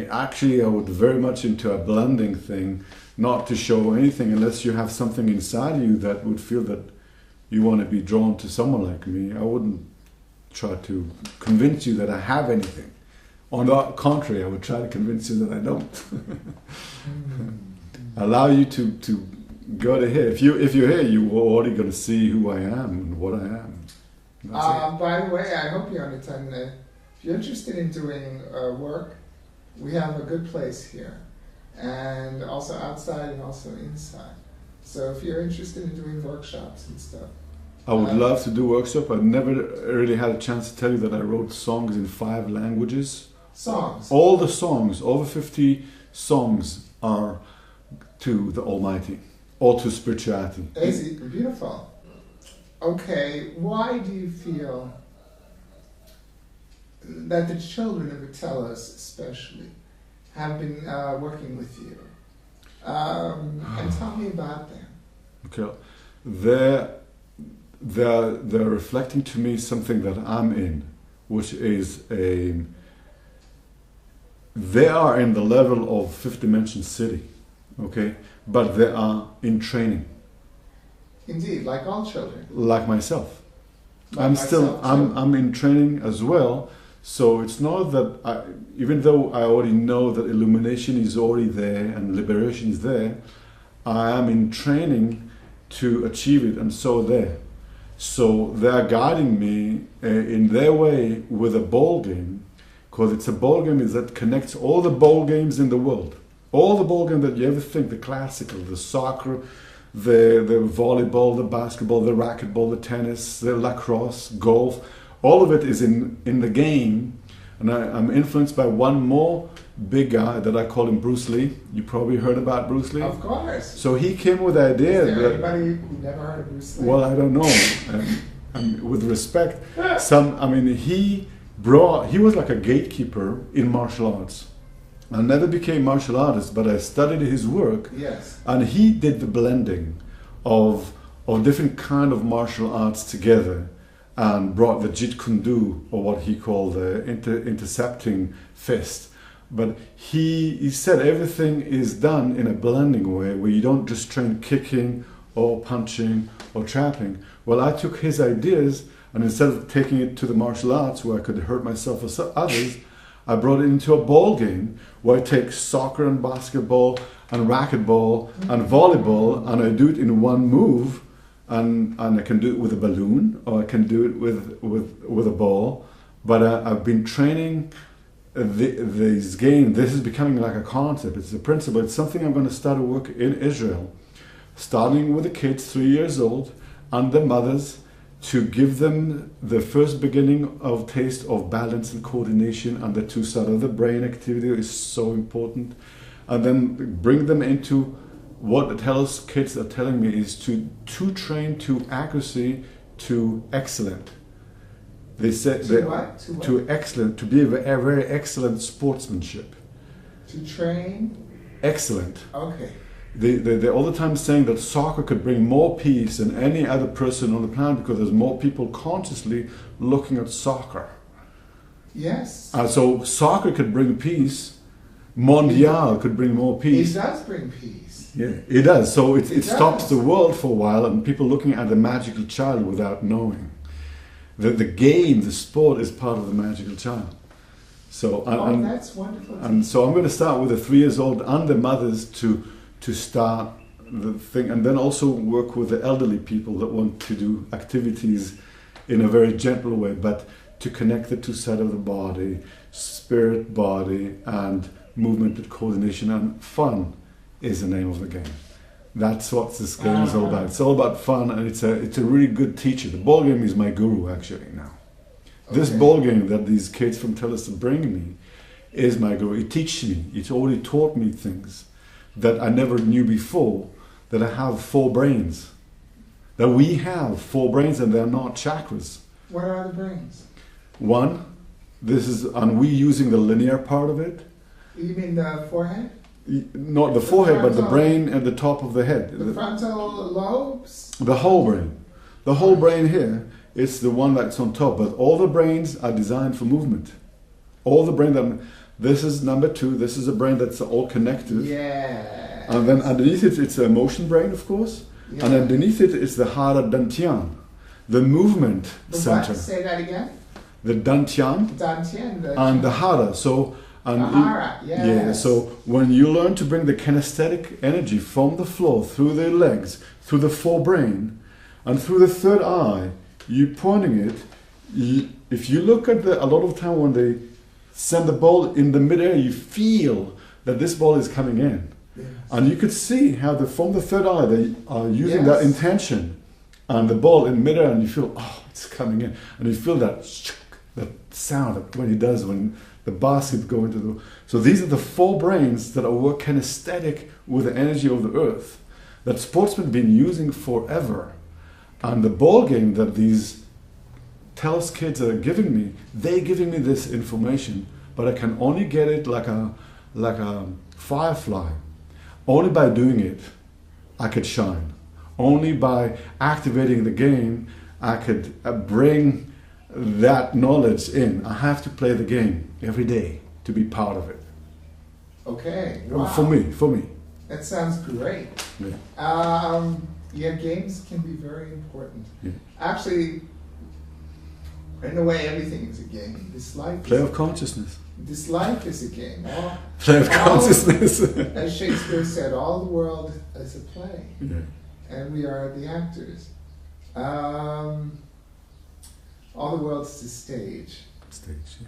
Actually, I would very much into a blending thing, not to show anything unless you have something inside you that would feel that you want to be drawn to someone like me. I wouldn't try to convince you that I have anything. On the contrary, I would try to convince you that I don't. Allow you to go to here. If you're here, you're already going to see who I am and what I am. By the way, I hope Yonatan, if you're interested in doing work, we have a good place here, and also outside and also inside. So if you're interested in doing workshops and stuff, I would love to do workshop. I never really had a chance to tell you that I wrote songs in 5 languages. Songs? All the songs, over 50 songs, are to the Almighty, or to spirituality. Easy, beautiful. Okay, why do you feel that the children of Vitelis especially have been working with you? And tell me about them. Okay, they're reflecting to me something that I'm in, which is they are in the level of fifth dimension city, okay, but they are in training. Indeed, like all children. Like myself. Like I'm in training as well. So it's not that even though I already know that illumination is already there and liberation is there, I am in training to achieve it, and so there. So they are guiding me in their way with a ball game, because it's a ball game that connects all the ball games in the world. All the ball games that you ever think, the classical, the soccer, the volleyball, the basketball, the racquetball, the tennis, the lacrosse, golf, all of it is in the game. And I'm influenced by one more big guy that I call him Bruce Lee. You probably heard about Bruce Lee? Of course. So he came with the idea Is there that... anybody who never heard of Bruce Lee? Well, I don't know. And with respect, he was like a gatekeeper in martial arts. I never became martial artist, but I studied his work. Yes. And he did the blending of different kind of martial arts together, and brought the Jeet Kune Do, or what he called the intercepting fist. But he said everything is done in a blending way, where you don't just train kicking or punching or trapping. Well, I took his ideas, and instead of taking it to the martial arts where I could hurt myself or others, I brought it into a ball game where I take soccer and basketball and racquetball and volleyball, and I do it in one move. And I can do it with a balloon, or I can do it with a ball. But I've been training these games. This is becoming like a concept. It's a principle. It's something I'm going to start to work in Israel, starting with the kids 3 years old and the mothers, to give them the first beginning of taste of balance and coordination, and the two sides of the brain activity is so important, and then bring them into what the Tellus kids are telling me is to train to accuracy, to excellent. They said to excellent, to be a very excellent sportsmanship. To train? Excellent. Okay. They're all the time saying that soccer could bring more peace than any other person on the planet, because there's more people consciously looking at soccer. Yes. So soccer could bring peace, mondial could bring more peace. It does bring peace. Yeah, it does. So it It stops does. the world for a while, and people looking at the magical child without knowing. The game, the sport, is part of the magical child. So That's wonderful. and so I'm going to start with the 3 years old and the mothers to start the thing, and then also work with the elderly people that want to do activities in a very gentle way, but to connect the two sides of the body, spirit, body, and movement with coordination, and fun is the name of the game. That's what this game is all about. It's all about fun, and it's a really good teacher. The ball game is my guru actually now. This ball game that these kids from Telus bring me is my guru. It teaches me. It already taught me things that I never knew before. That I have 4 brains. That we have 4 brains, and they're not chakras. What are the brains? One, and we using the linear part of it. You mean the forehead? Not the forehead, but the brain at the top of the head. The frontal lobes? The whole brain. The whole brain here is the one that's on top, but all the brains are designed for movement. All the brain this is number 2, this is a brain that's all connected. Yeah. And then underneath it, it's the emotion brain, of course. Yeah. And underneath it is the Hara Dantian, the movement center. What? Say that again? The Dantian. Dantian. And the Hara. So, and the Hara, yes. Yeah, so when you learn to bring the kinesthetic energy from the floor, through the legs, through the forebrain, and through the third eye, you're pointing it. If you look at a lot of time when they send the ball in the midair, you feel that this ball is coming in. Yes. And you could see how from the third eye they are using that intention, and the ball in midair, and you feel, it's coming in, and you feel that sound when it does when the basket go into the. So these are the 4 brains that are work kinesthetic with the energy of the earth that sportsmen have been using forever, and the ball game that these Telus kids are giving me, they're giving me this information, but I can only get it like a firefly. Only by doing it, I could shine. Only by activating the game, I could bring that knowledge in. I have to play the game every day to be part of it. Okay. Wow. For me. That sounds great. Yeah. Games can be very important. Yeah. Actually, in a way, everything is a game. This life. Play of consciousness. This life is a game. Play of consciousness. As Shakespeare said, all the world is a play. Yeah. And we are the actors. All the world's the stage.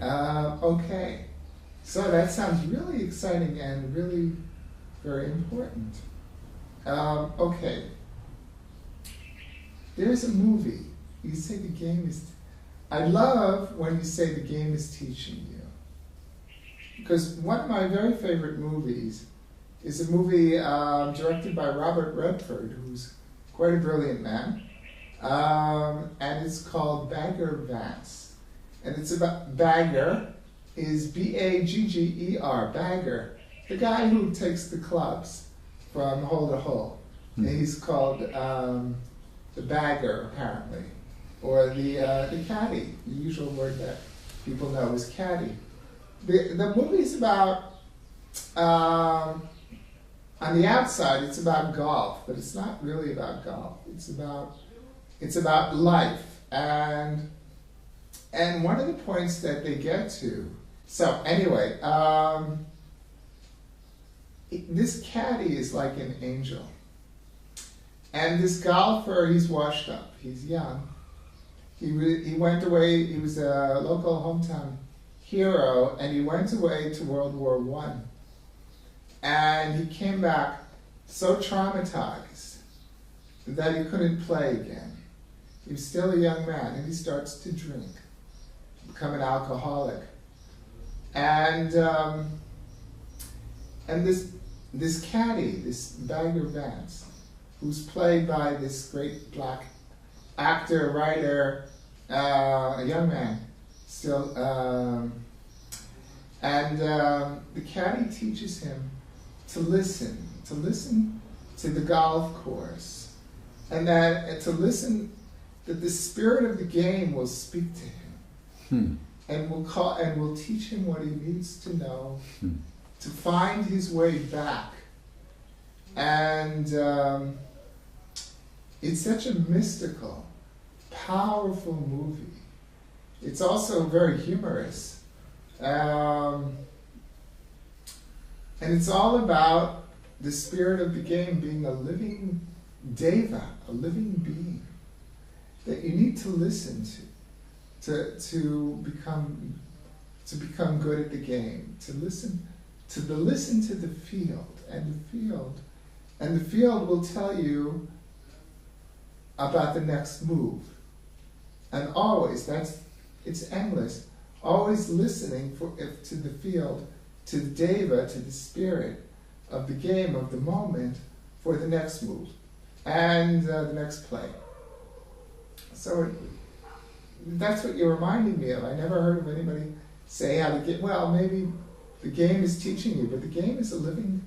Yeah. Okay. So that sounds really exciting and really very important. Okay. There's a movie. You say the game is... I love when you say the game is teaching you. Because one of my very favorite movies is a movie directed by Robert Redford, who's quite a brilliant man. And it's called Bagger Vance. And it's about Bagger is Bagger, Bagger, the guy who takes the clubs from hole to hole. And he's called the bagger, apparently, or the caddy. The usual word that people know is caddy. The movie's about, on the outside, it's about golf, but it's not really about golf. It's about life, and one of the points that they get to. So anyway, this caddy is like an angel, and this golfer, he's washed up. He's young. He went away. He was a local hometown hero, and he went away to World War I. And he came back so traumatized that he couldn't play again. He was still a young man, and he starts to drink, become an alcoholic. And this caddy, this Bagger Vance, who's played by this great black actor, writer, a young man, still, the caddy teaches him to listen to the golf course, and to listen that the spirit of the game will speak to him, and will teach him what he needs to know to find his way back. And it's such a mystical, powerful movie. It's also very humorous. And it's all about the spirit of the game being a living deva, a living being that you need to listen to become good at the game, to listen to the field, and the field will tell you about the next move. And always, it's endless, always listening to the field, to the deva, to the spirit of the game, of the moment, for the next move and the next play. So that's what you're reminding me of. I never heard of anybody say how to get. Well, maybe the game is teaching you, but the game is a living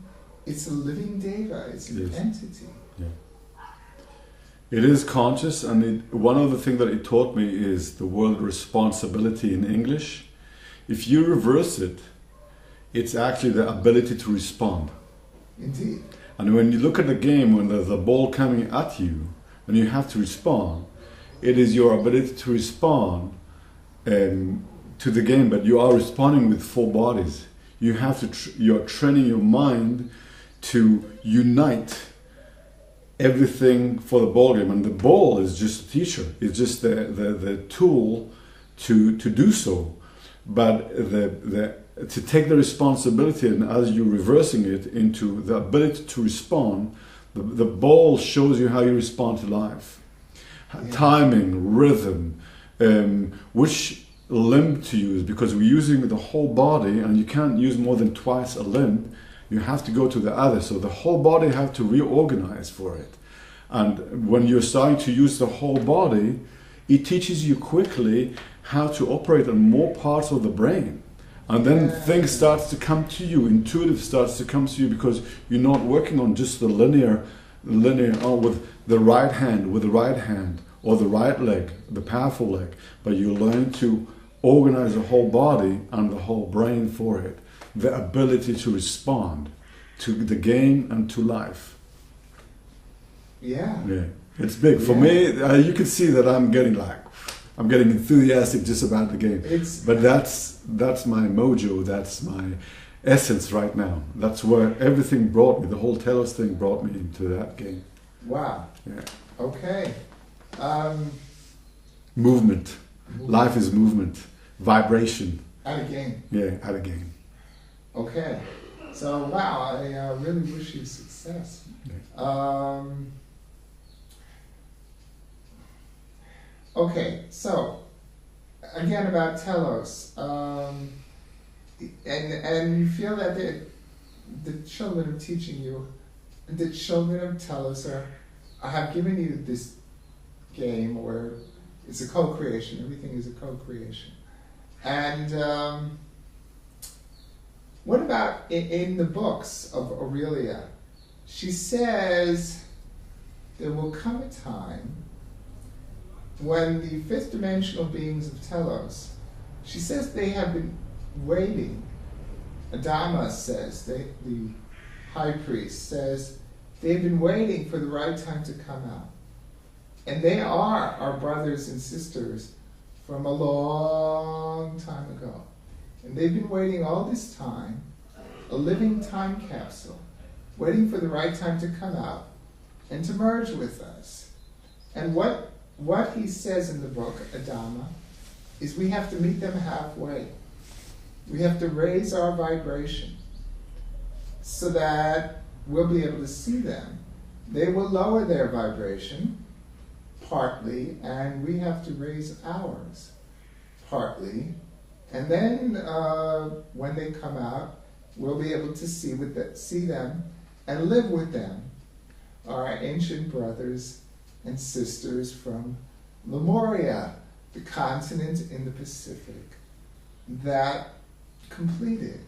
deva. It's an entity. Yeah. It is conscious, and one of the things that it taught me is the word responsibility in English. If you reverse it, it's actually the ability to respond. Indeed. And when you look at the game, when there's a ball coming at you, and you have to respond, it is your ability to respond to the game, but you are responding with four bodies. You have to. You're training your mind to unite everything for the ball game, and the ball is just a teacher. It's just the tool to do so. But to take the responsibility, and as you're reversing it into the ability to respond, the ball shows you how you respond to life. Yeah. Timing, rhythm, which limb to use, because we're using the whole body, and you can't use more than twice a limb. You have to go to the other, so the whole body have to reorganize for it. And when you're starting to use the whole body, it teaches you quickly how to operate on more parts of the brain. And then things start to come to you, intuitive starts to come to you, because you're not working on just the linear with the right hand, or the right leg, the powerful leg, but you learn to organize the whole body and the whole brain for it. The ability to respond to the game and to life. Yeah. It's big. For me, you can see that I'm getting enthusiastic just about the game. But that's my mojo, that's my essence right now. That's where everything brought me, the whole Telos thing brought me into that game. Wow. Yeah. Okay. Movement. Life is movement. Vibration. At a game. Yeah, at a game. Okay. So, wow, I really wish you success. Yeah. Okay, so, again about Telos. And you feel that the children are teaching you, the children of Telos have given you this game where it's a co-creation, everything is a co-creation. And what about in the books of Aurelia? She says there will come a time when the fifth dimensional beings of Telos, she says they have been waiting. Adama says, the high priest says, they've been waiting for the right time to come out. And they are our brothers and sisters from a long time ago. And they've been waiting all this time, a living time capsule, waiting for the right time to come out and to merge with us. And what he says in the book, Adama, is we have to meet them halfway. We have to raise our vibration so that we'll be able to see them. They will lower their vibration, partly, and we have to raise ours, partly. And then when they come out, we'll be able to see them and live with them, our ancient brothers and sisters from Lemuria, the continent in the Pacific, that completed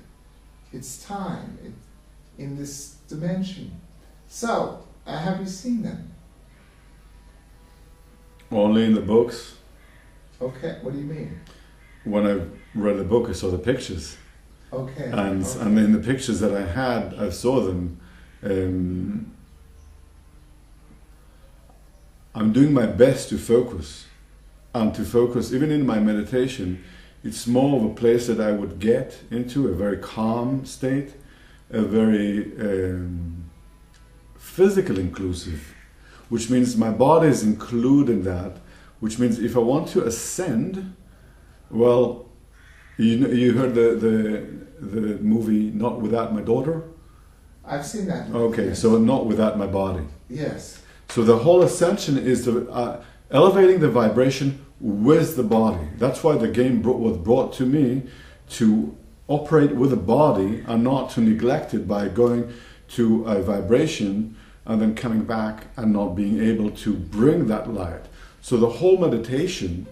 its time in this dimension. So, have you seen them? Only in the books. Okay, what do you mean? When I read the book, I saw the pictures. Okay. And in the pictures that I saw them. I'm doing my best to focus, and to focus even in my meditation. It's more of a place that I would get into, a very calm state, a very physical inclusive, which means my body is included in that, which means if I want to ascend, well, you heard the movie Not Without My Daughter? I've seen that movie. Okay, yes. so not without my body. Yes. So the whole ascension is elevating the vibration with the body. That's why the game was brought to me, to operate with the body and not to neglect it by going to a vibration and then coming back and not being able to bring that light. So the whole meditation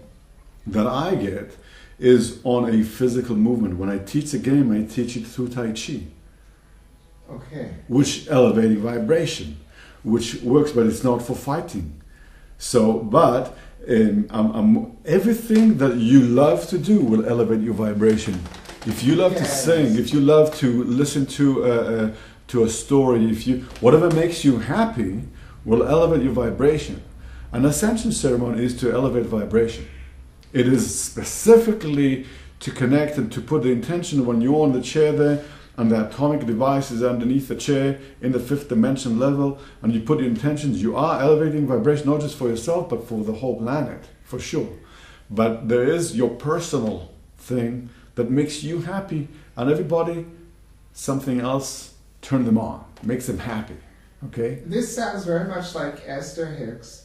that I get is on a physical movement. When I teach the game, I teach it through Tai Chi. Okay. Which elevating vibration, which works, but it's not for fighting. So, but everything that you love to do will elevate your vibration. If you love to sing, if you love to listen to a story, whatever makes you happy will elevate your vibration. An ascension ceremony is to elevate vibration. It is specifically to connect and to put the intention when you're on the chair there, and the atomic device is underneath the chair in the 5th dimension level, and you put your intentions, you are elevating vibration not just for yourself but for the whole planet, for sure. But there is your personal thing that makes you happy, and everybody, something else turn them on, makes them happy. Okay? This sounds very much like Esther Hicks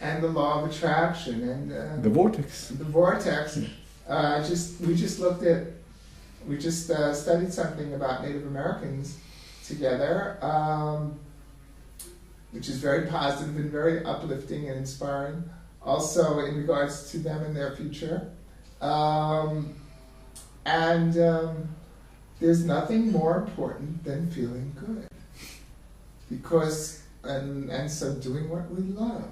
and the law of attraction and the vortex. The vortex. We just studied something about Native Americans together, which is very positive and very uplifting and inspiring. Also in regards to them and their future. There's nothing more important than feeling good. Because, and so doing what we love.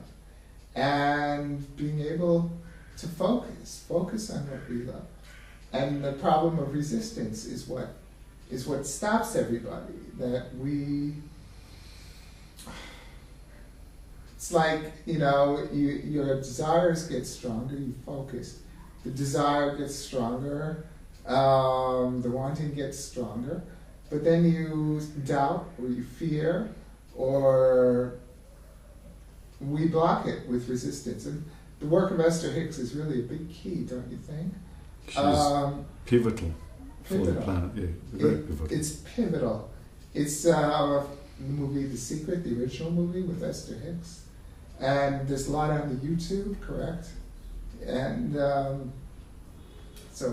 And being able to focus on what we love. And the problem of resistance is what stops everybody. It's like, your desires get stronger, you focus. The desire gets stronger, the wanting gets stronger, but then you doubt or you fear, or we block it with resistance. And the work of Esther Hicks is really a big key, don't you think? She's pivotal for the planet. Yeah, very pivotal. It's pivotal. It's the movie The Secret, the original movie with Esther Hicks. And there's a lot on the YouTube, correct? And so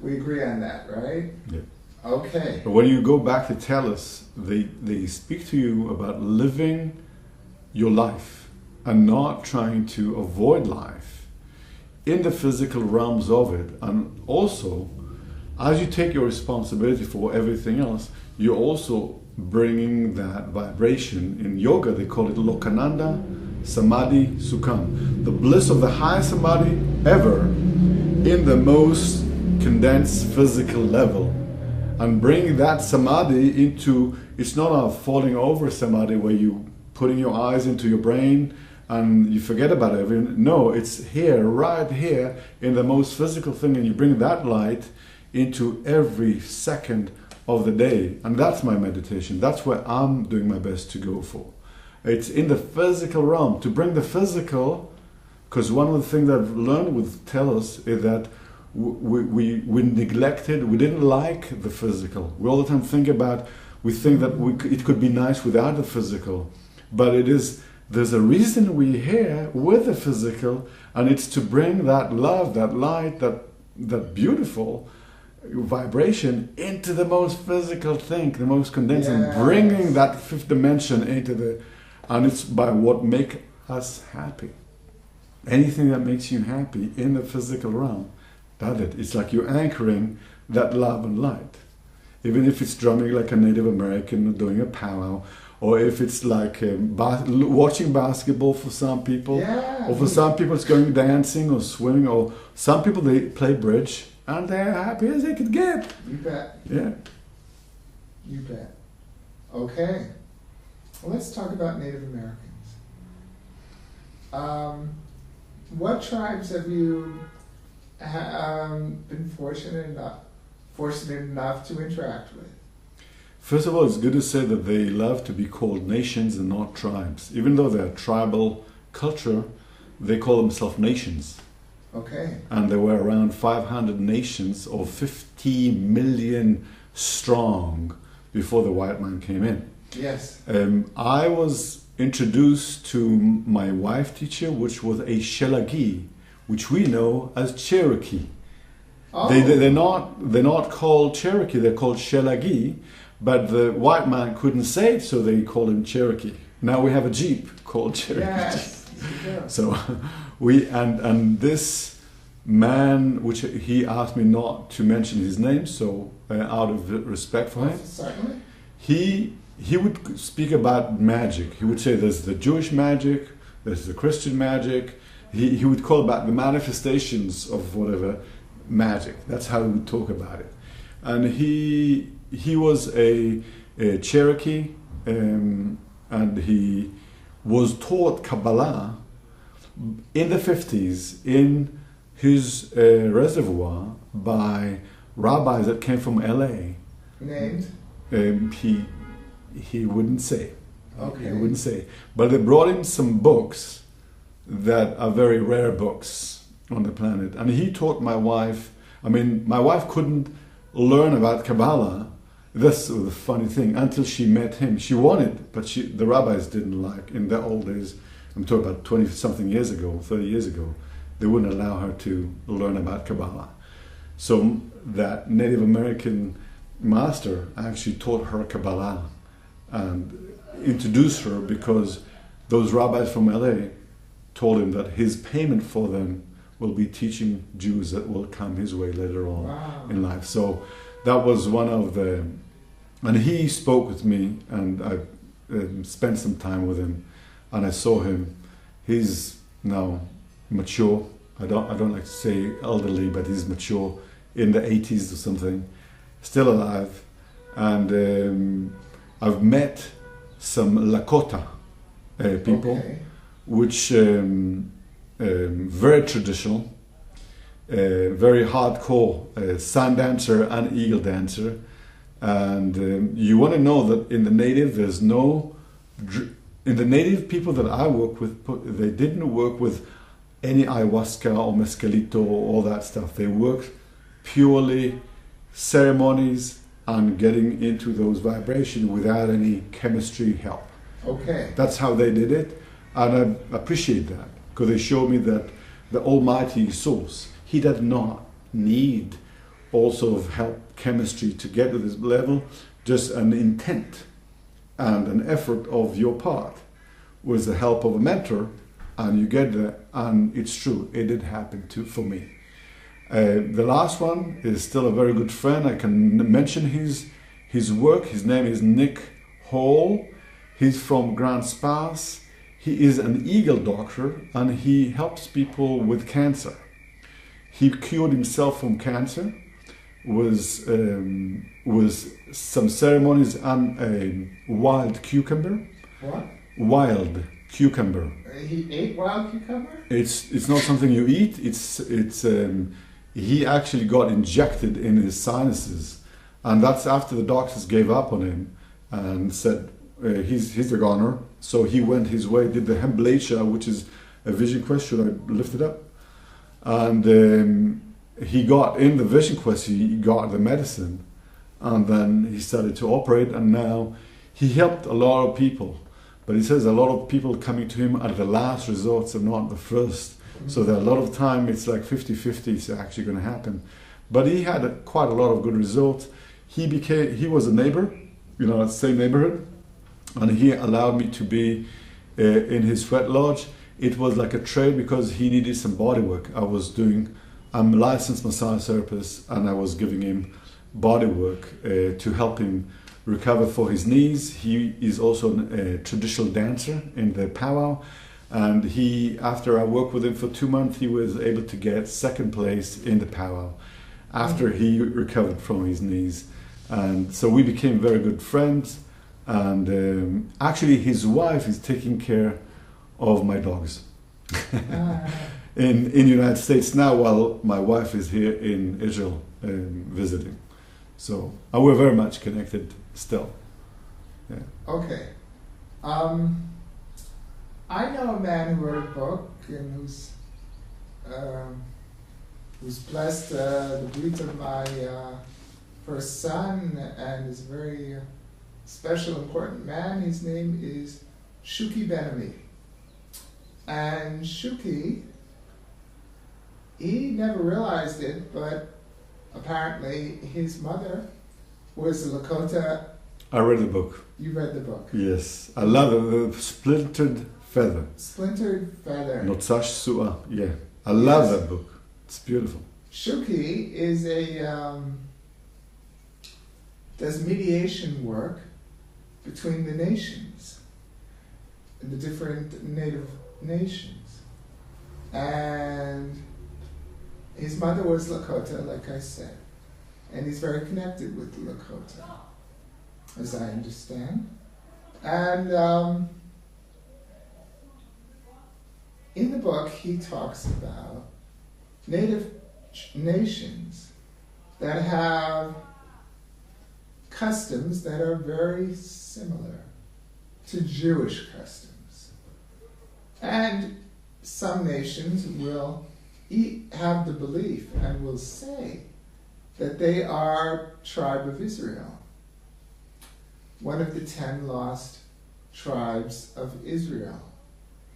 we agree on that, right? Yeah. Okay. But when you go back to Tellus, they speak to you about living your life and not trying to avoid life in the physical realms of it. And also, as you take your responsibility for everything else, you're also bringing that vibration. In yoga, they call it Lokananda Samadhi Sukham, the bliss of the highest samadhi ever in the most condensed physical level. And bringing that samadhi into, it's not a falling over samadhi where you putting your eyes into your brain and you forget about everything. No, it's here, right here, in the most physical thing, and you bring that light into every second of the day. And that's my meditation. That's where I'm doing my best to go for. It's in the physical realm, to bring the physical, because one of the things that I've learned with Tellus is that we neglected, we didn't like the physical. We all the time we think that it could be nice without the physical. But there's a reason we're here with the physical, and it's to bring that love, that light, that beautiful vibration into the most physical thing, the most condensed, and bringing that 5th dimension into and it's by what makes us happy. Anything that makes you happy in the physical realm, that's it. It's like you're anchoring that love and light. Even if it's drumming like a Native American doing a powwow, or if it's like watching basketball for some people, or for some people it's going dancing or swimming, or some people they play bridge, and they're happy as they could get. You bet. Yeah. You bet. Okay. Well, let's talk about Native Americans. What tribes have you been fortunate enough to interact with? First of all, it's good to say that they love to be called nations and not tribes. Even though they're a tribal culture, they call themselves nations. Okay. And there were around 500 nations of 50 million strong before the white man came in. Yes. I was introduced to my wife teacher, which was a Shelagi, which we know as Cherokee. Oh. They're not called Cherokee, they're called Shelagi, but the white man couldn't say it, so they called him Cherokee. Now we have a Jeep called Cherokee. Yes. Yeah. So we and this man, which he asked me not to mention his name, so out of respect for him, Certainly. he would speak about magic. He would say there's the Jewish magic, there's the Christian magic. He would call about the manifestations of whatever magic. That's how he would talk about it. And he was a Cherokee, and he was taught Kabbalah in the 50s in his reservoir by rabbis that came from LA. Named? He wouldn't say. Okay. He wouldn't say. But they brought him some books that are very rare books on the planet. And he taught my wife. I mean, my wife couldn't learn about Kabbalah. That's the funny thing. Until she met him. She wanted, but the rabbis didn't like. In the old days, I'm talking about 20-something years ago, 30 years ago, they wouldn't allow her to learn about Kabbalah. So that Native American master actually taught her Kabbalah and introduced her, because those rabbis from LA told him that his payment for them will be teaching Jews that will come his way later on. Wow. In life. So that was one of the, and he spoke with me, and I spent some time with him, and I saw him. He's now mature. I don't like to say elderly, but he's mature, in the 80s or something, still alive. And I've met some Lakota people, Okay. which very traditional, very hardcore sun dancer and eagle dancer. And you want to know that in the native, there's no, in the native people that I work with, they didn't work with any ayahuasca or mescalito or all that stuff. They worked purely ceremonies and getting into those vibrations without any chemistry help. Okay. That's how they did it, and I appreciate that, because they show me that the Almighty Source, He does not need all sort of help, chemistry to get to this level, just an intent and an effort of your part with the help of a mentor, and you get there, and it's true, it did happen for me. The last one is still a very good friend. I can mention his work. His name is Nick Hall. He's from Grand Spas. He is an eagle doctor, and he helps people with cancer. He cured himself from cancer with some ceremonies and a wild cucumber. What? Wild cucumber. He ate wild cucumber? It's not something you eat. He actually got injected in his sinuses, and that's after the doctors gave up on him and said he's a goner. So he went his way, did the hemblacia, which is a vision quest. Should I lift it up? And he got in the vision quest. He got the medicine, and then he started to operate. And now he helped a lot of people. But he says a lot of people coming to him are the last resorts and not the first. So that a lot of time it's like 50-50 is actually going to happen. But he had quite a lot of good results. He was a neighbor, the same neighborhood, and he allowed me to be in his sweat lodge. It was like a trade because he needed some body work. I'm a licensed massage therapist, and I was giving him body work to help him recover for his knees. He is also a traditional dancer in the powwow. And after I worked with him for 2 months, he was able to get second place in the powwow. after he recovered from his knees. And so we became very good friends. And actually, his wife is taking care of my dogs in the United States now, while my wife is here in Israel visiting. So we're very much connected still. Yeah. Okay. I know a man who wrote a book and who's blessed the brit of my first son, and is a very special, important man. His name is Shuki Ben-Ami. And Shuki, he never realized it, but apparently his mother was a Lakota. I read the book. You read the book? Yes. I love it. The splintered feather. Splintered feather. Notzash Su'a. Yeah. I love that book. It's beautiful. Shuki is does mediation work between the nations, the different native nations. And his mother was Lakota, like I said, and he's very connected with the Lakota, as I understand. And in the book, he talks about native nations that have customs that are very similar to Jewish customs. And some nations will have the belief and will say that they are tribe of Israel, one of the 10 lost tribes of Israel.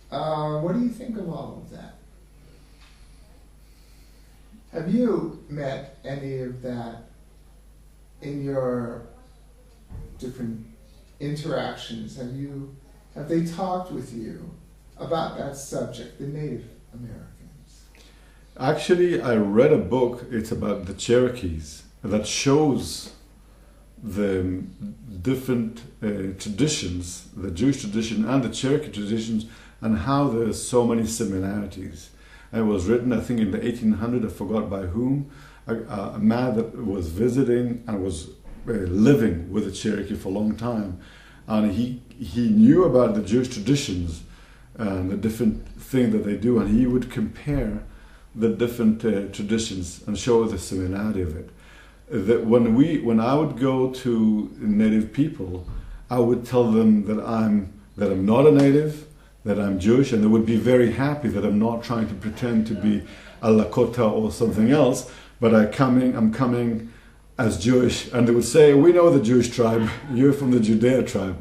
What do you think of all of that? Have you met any of that in your different interactions? Have they talked with you about that subject, the Native Americans? Actually, I read a book, it's about the Cherokees, that shows the different traditions, the Jewish tradition and the Cherokee traditions, and how there's so many similarities. And it was written, I think, in the 1800s, I forgot by whom, a man that was visiting and was living with the Cherokee for a long time. And he knew about the Jewish traditions and the different things that they do, and he would compare the different traditions and show the similarity of it. That when I would go to Native people, I would tell them that I'm not a Native, that I'm Jewish, and they would be very happy that I'm not trying to pretend to be a Lakota or something else, but I'm coming as Jewish. And they would say, "We know the Jewish tribe. You're from the Judea tribe.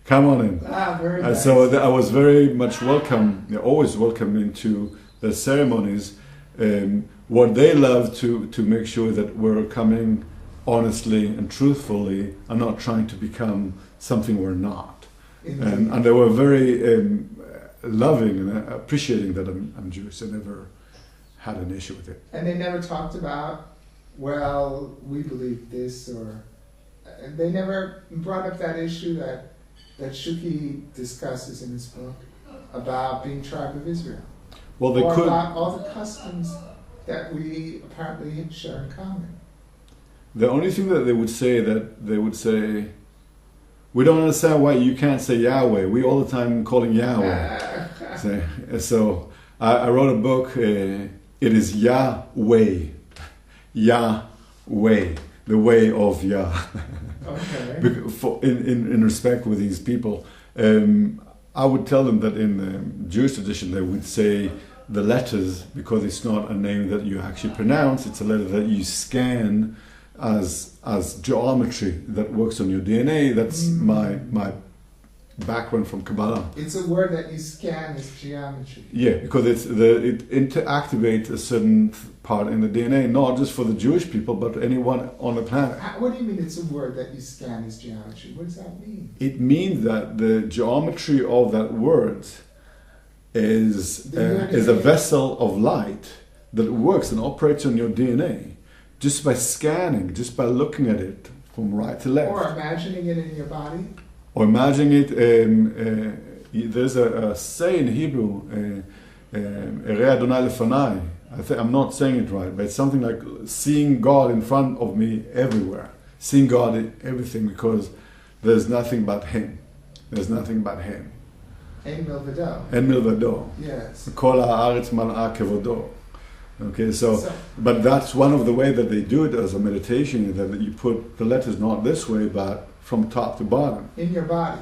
Come on in." Very and nice. So I was very much welcome, always welcome into the ceremonies. What they love to make sure that we're coming honestly and truthfully, and not trying to become something we're not. And they were very loving and appreciating that I'm Jewish. They never had an issue with it. And they never talked about, well, we believe this, or they never brought up that issue that Shuki discusses in his book about being tribe of Israel. Well, they or could. About all the customs that we apparently share in common. The only thing that they would say, "We don't understand why you can't say Yahweh. We all the time calling Yahweh." So I wrote a book. It is Yahweh, Yahweh, the way of Yah. Okay. In respect with these people, I would tell them that in the Jewish tradition they would say the letters, because it's not a name that you actually pronounce, it's a letter that you scan as geometry that works on your DNA. That's my background from Kabbalah. It's a word that you scan as geometry. Yeah, because it interactivates a certain part in the DNA, not just for the Jewish people, but anyone on the planet. What do you mean it's a word that you scan as geometry? What does that mean? It means that the geometry of that word is a vessel of light that works and operates on your DNA just by scanning, just by looking at it from right to left. Or imagining it in your body. Or imagining it, there's a say in Hebrew, Erei Adonai lefanai, I'm not saying it right, but it's something like seeing God in front of me everywhere. Seeing God in everything, because there's nothing but Him. There's nothing but Him. En milvado. En milvado. Yes. Kol haaretz mal'a kevodo. Okay, so, but that's one of the way that they do it as a meditation, that you put the letters not this way, but from top to bottom. In your body.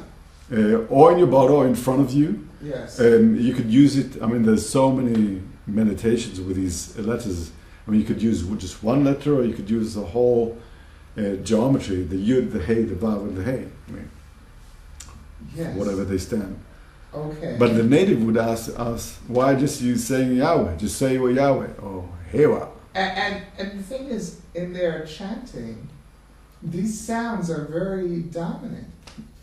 Or in your body, or in front of you. Yes. You could use it, I mean, there's so many meditations with these letters. I mean, you could use just one letter, or you could use the whole geometry, the Yud, the Hey, the Vav, and the Hey. I mean, yes. Whatever they stand. Okay. But the native would ask us, why just you saying Yahweh? Just say Yahweh, or Hewa. And the thing is, in their chanting, these sounds are very dominant.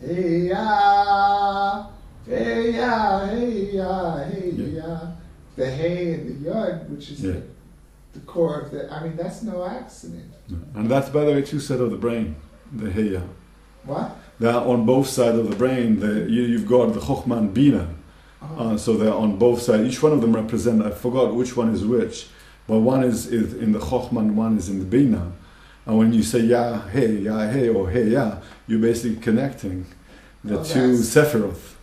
Hey ya, hey ya, hey ya, hey ya. The hey and the yod, which is the core of the. I mean, that's no accident. And that's, by the way, two sides of the brain, the hey ya. What? They're on both sides of the brain. You've got the Chokhmah and Bina. So they're on both sides. Each one of them represent, I forgot which one is which, but one is in the Chokhmah and one is in the Bina. And when you say ya, hey, or hey, ya, you're basically connecting the two Sephiroth.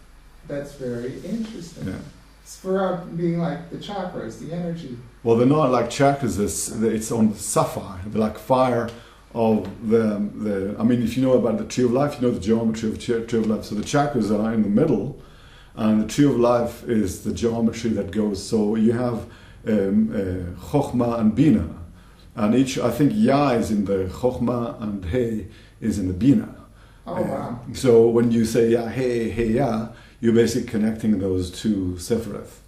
That's very interesting. Yeah. Sphira being like the chakras, the energy. Well, they're not like chakras, it's on sapphire. They're like fire of the. I mean, if you know about the tree of life, you know the geometry of the tree of life. So the chakras are in the middle, and the tree of life is the geometry that goes. So you have Chokhmah and Bina, and each, I think, Ya is in the Chokhmah and Hey is in the Bina. Oh wow! So when you say Ya, Hey, Ya, you're basically connecting those two Sephiroth.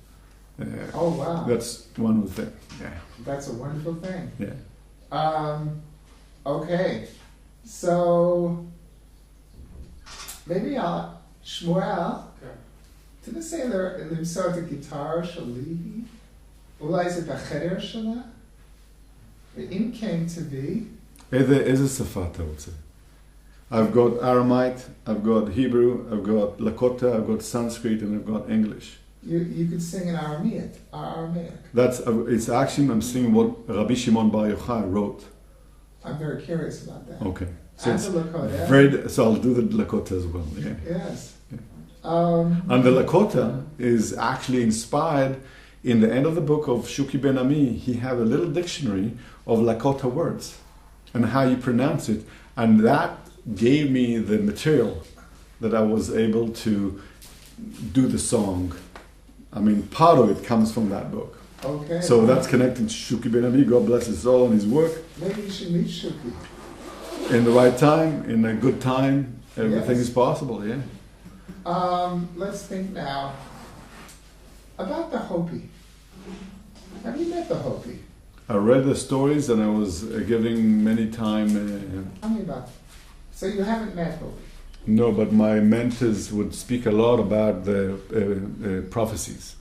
Oh wow! That's one of the things. Yeah. That's a wonderful thing. Yeah. Okay, so maybe Shmuel, תנסה למצוא את הגיטרה שלי, אולי זה בחדר שלה, ואם כן תביא. איזה שפה אתה רוצה? I've got Aramite, I've got Hebrew, I've got Lakota, I've got Sanskrit, and I've got English. You could sing in Aramaic. It's actually, I'm singing what Rabbi Shimon Bar Yochai wrote. I'm very curious about that. Okay. So and the Lakota. So I'll do the Lakota as well. Yeah. Yes. Yeah. And the Lakota is actually inspired in the end of the book of Shuki Ben Ami. He have a little dictionary of Lakota words and how you pronounce it. And that gave me the material that I was able to do the song. I mean, part of it comes from that book. Okay. So that's connected to Shuki Ben Ami. God bless his soul and his work. Maybe you should meet Shuki. In the right time, in a good time, everything is possible, yeah. Let's think now about the Hopi. Have you met the Hopi? I read the stories and I was giving many time. Tell me about it. So you haven't met Hopi? No, but my mentors would speak a lot about the prophecies.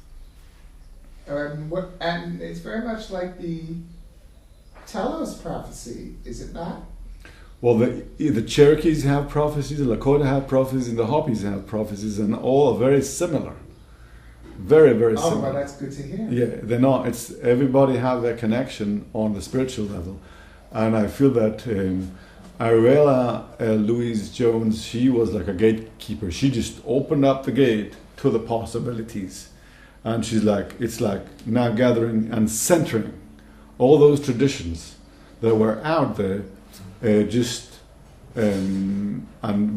And it's very much like the Telos prophecy, is it not? Well, the Cherokees have prophecies, the Lakota have prophecies, and the Hopis have prophecies, and all are very similar. Very, very similar. Oh, well, that's good to hear. Yeah, they're not. It's everybody have their connection on the spiritual level, and I feel that Ariella Louise Jones, she was like a gatekeeper. She just opened up the gate to the possibilities, and she's like, it's like now gathering and centering all those traditions that were out there. And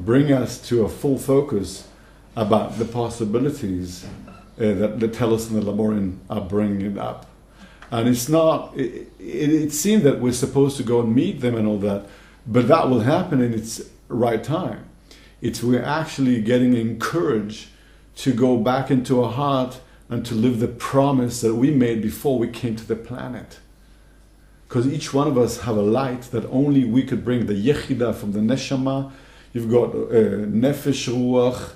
bring us to a full focus about the possibilities that the Telos and the Laborin are bringing up. And it's not, it seemed that we're supposed to go and meet them and all that, but that will happen in its right time. We're actually getting encouraged to go back into our heart and to live the promise that we made before we came to the planet. Because each one of us have a light that only we could bring, the Yechida from the Neshama. You've got Nefesh, Ruach,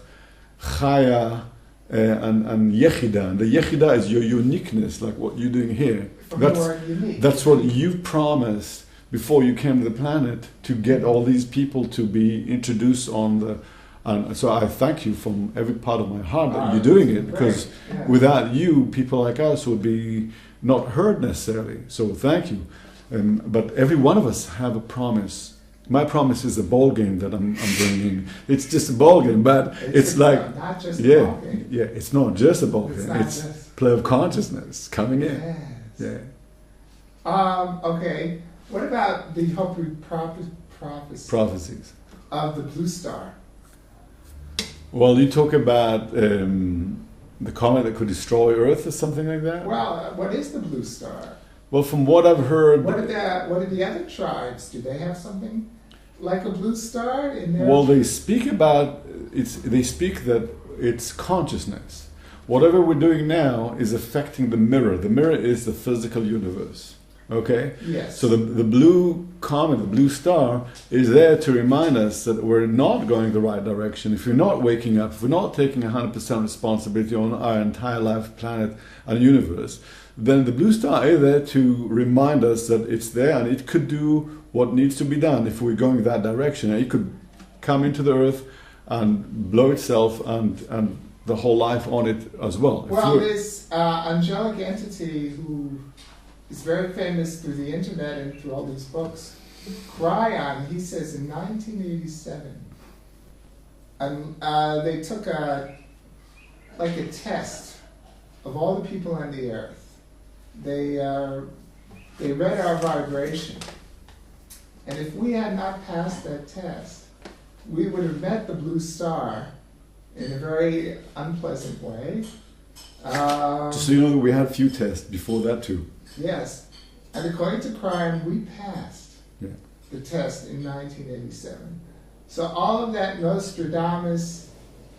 Chaya, and Yechida. And the Yechida is your uniqueness, like what you're doing here. That's what you promised before you came to the planet, to get all these people to be introduced on And so I thank you from every part of my heart that Ah, you're doing that's it, because great. Yeah. without you, people like us would be not heard necessarily. So thank you. But every one of us have a promise. My promise is a ball game that I'm bringing. It's just a ball game, but it's like, not just a yeah, ball game. yeah. It's not just a ball It's game. not It's just- play of consciousness coming in. Yes. Yeah, Okay. What about the Hopi prophecy prophecies. of the blue star? Well, you talk about the comet that could destroy Earth or something like that. Well, what is the blue star? Well, from what I've heard, What did the other tribes? Do they have something like a blue star in their? well, they speak about it's. They speak that it's consciousness. Whatever we're doing now is affecting the mirror. The mirror is the physical universe. Okay? Yes. So the blue comet, the blue star, is there to remind us that we're not going the right direction. If we're not waking up, if we're not taking 100% responsibility on our entire life, planet, and universe, then the blue star is there to remind us that it's there and it could do what needs to be done if we're going that direction. And it could come into the earth and blow itself and the whole life on it as well. Well, this angelic entity who is very famous through the internet and through all these books, Cryon, he says in 1987, they took a test of all the people on the earth. They read our vibration, and if we had not passed that test, we would have met the blue star in a very unpleasant way. Just so you know, we had a few tests before that too. Yes, and according to Cryon, we passed Yeah. the test in 1987. So all of that Nostradamus,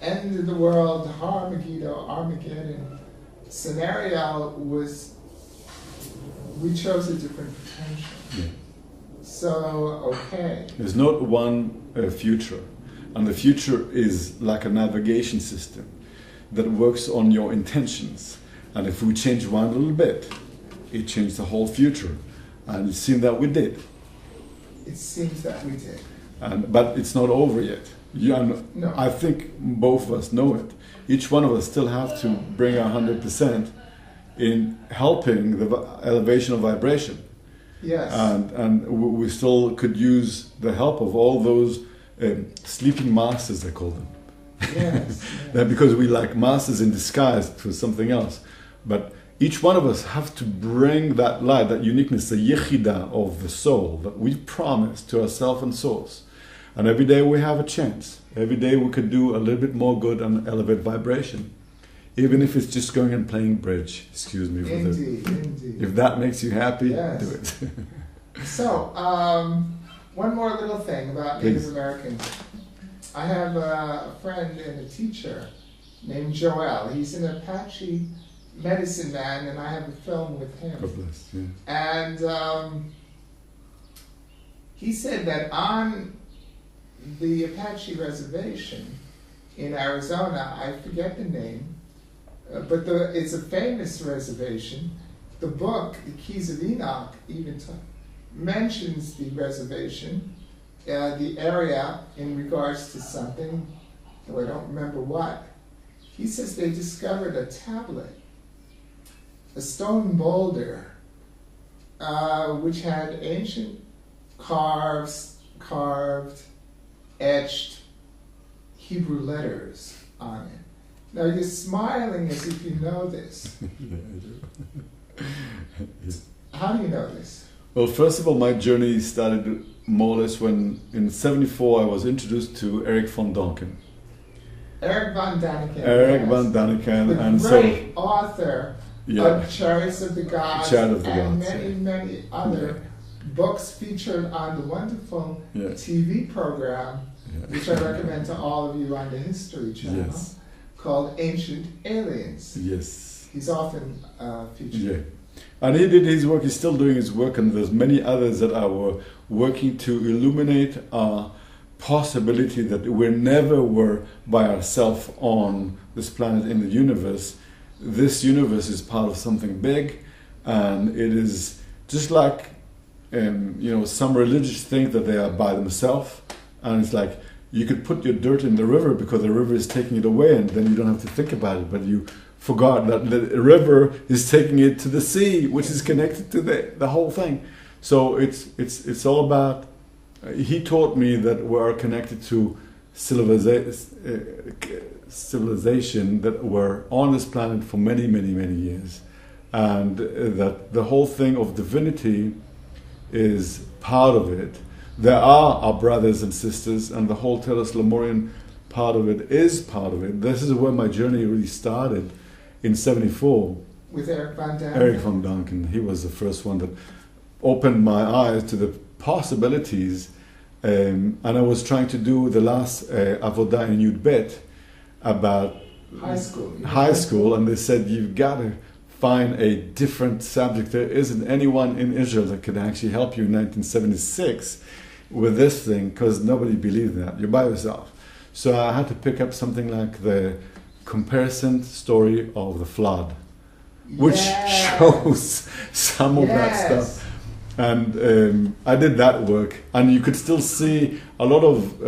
end of the world, Armageddon scenario was, we chose a different potential. Yeah. So, okay. There's not one future, and the future is like a navigation system that works on your intentions. And if we change one little bit, it changed the whole future, and it seemed that we did. It seems that we did. But it's not over yet. No. I think both of us know it. Each one of us still have to bring our 100% in helping the elevation of vibration. Yes. And we still could use the help of all those sleeping masters, they call them. Yes. Because we like masters in disguise for something else. But each one of us have to bring that light, that uniqueness, the yechida of the soul that we promise to ourselves and source. And every day we have a chance. Every day we could do a little bit more good and elevate vibration. Even if it's just going and playing bridge. Excuse me. Indeed. If that makes you happy, Yes. do it. So, one more little thing about Native Please. Americans. I have a friend and a teacher named Joel. He's an Apache medicine man, and I have a film with him. God bless. Yeah. And he said that on the Apache reservation in Arizona, I forget the name, but it's a famous reservation. The book, The Keys of Enoch, even mentions the reservation, the area in regards to something, though I don't remember what. He says they discovered a tablet, a stone boulder, which had ancient carved, etched Hebrew letters on it. Now you're smiling as if you know this. Yeah, I do. How do you know this? Well, first of all, my journey started more or less when, in '74, I was introduced to Eric von Däniken. Eric von Däniken. Eric yes. von Däniken, The and great author yeah, of Chariots of the Gods Chariot of the and Gods, many other books featured on the wonderful yeah, TV program, yeah. which I recommend to all of you on the History Channel, Yes. called Ancient Aliens. Yes. He's often featured. Yeah. And he did his work, he's still doing his work, and there's many others that are working to illuminate our possibility that we never were by ourselves on this planet in the universe. This universe is part of something big, and it is just like, some religious think that they are by themselves, and it's like you could put your dirt in the river because the river is taking it away, and then you don't have to think about it. But you forgot that the river is taking it to the sea, which is connected to the whole thing. So it's all about. He taught me that we are connected to civilization that were on this planet for many, many, many years, and that the whole thing of divinity is part of it. There are our brothers and sisters, and the whole Telos Lemurian part of it is part of it. This is where my journey really started in '74. With Eric Van Dam? Eric Van Duncan. He was the first one that opened my eyes to the possibilities. And I was trying to do the last Avodah in Yud Bet about high school, and they said, you've got to find a different subject. There isn't anyone in Israel that could actually help you in 1976 with this thing, because nobody believed that. You're by yourself. So I had to pick up something like the comparison story of the flood, which shows some of that stuff. And I did that work, and you could still see a lot of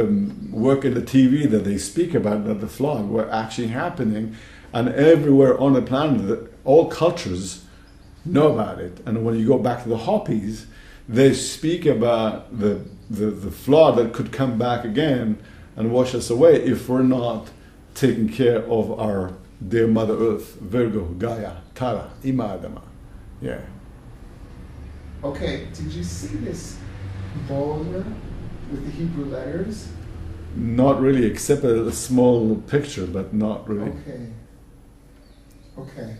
work in the TV that they speak about that the flood were actually happening, and everywhere on the planet, all cultures know about it. And when you go back to the Hopis, they speak about the flood that could come back again and wash us away if we're not taking care of our dear Mother Earth, Virgo, Gaia, Tara, Ima Adama. Yeah. Okay, did you see this boulder with the Hebrew letters? Not really, except a small picture, but not really. Okay.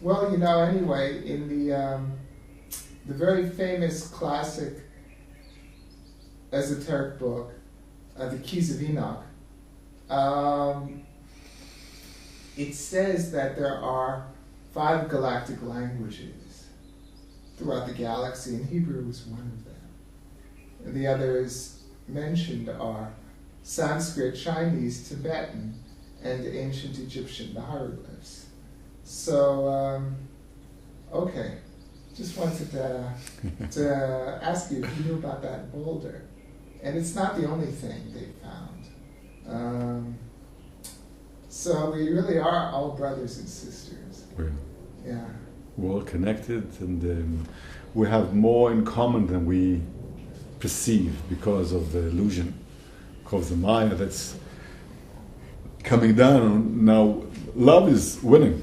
Well, anyway, in the very famous classic esoteric book, The Keys of Enoch, it says that there are 5 galactic languages throughout the galaxy, and Hebrew is one of them. And the others mentioned are Sanskrit, Chinese, Tibetan, and ancient Egyptian, the hieroglyphs. So, okay, just wanted to ask you if you knew about that boulder. And it's not the only thing they found. So we really are all brothers and sisters. Yeah. We're all connected, and we have more in common than we perceive because of the illusion, because the Maya that's coming down. Now, love is winning.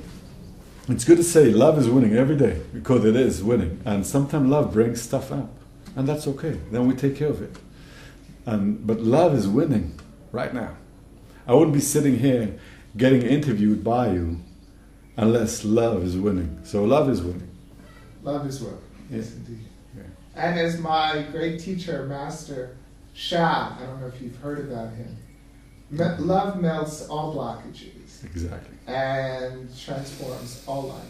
It's good to say love is winning every day, because it is winning. And sometimes love brings stuff up, and that's okay. Then we take care of it. But love is winning right now. I wouldn't be sitting here getting interviewed by you unless love is winning. So love is winning. Love is winning. Yes, indeed. Yeah. And as my great teacher, Master Shah, I don't know if you've heard about him, love melts all blockages. Exactly. And transforms all life.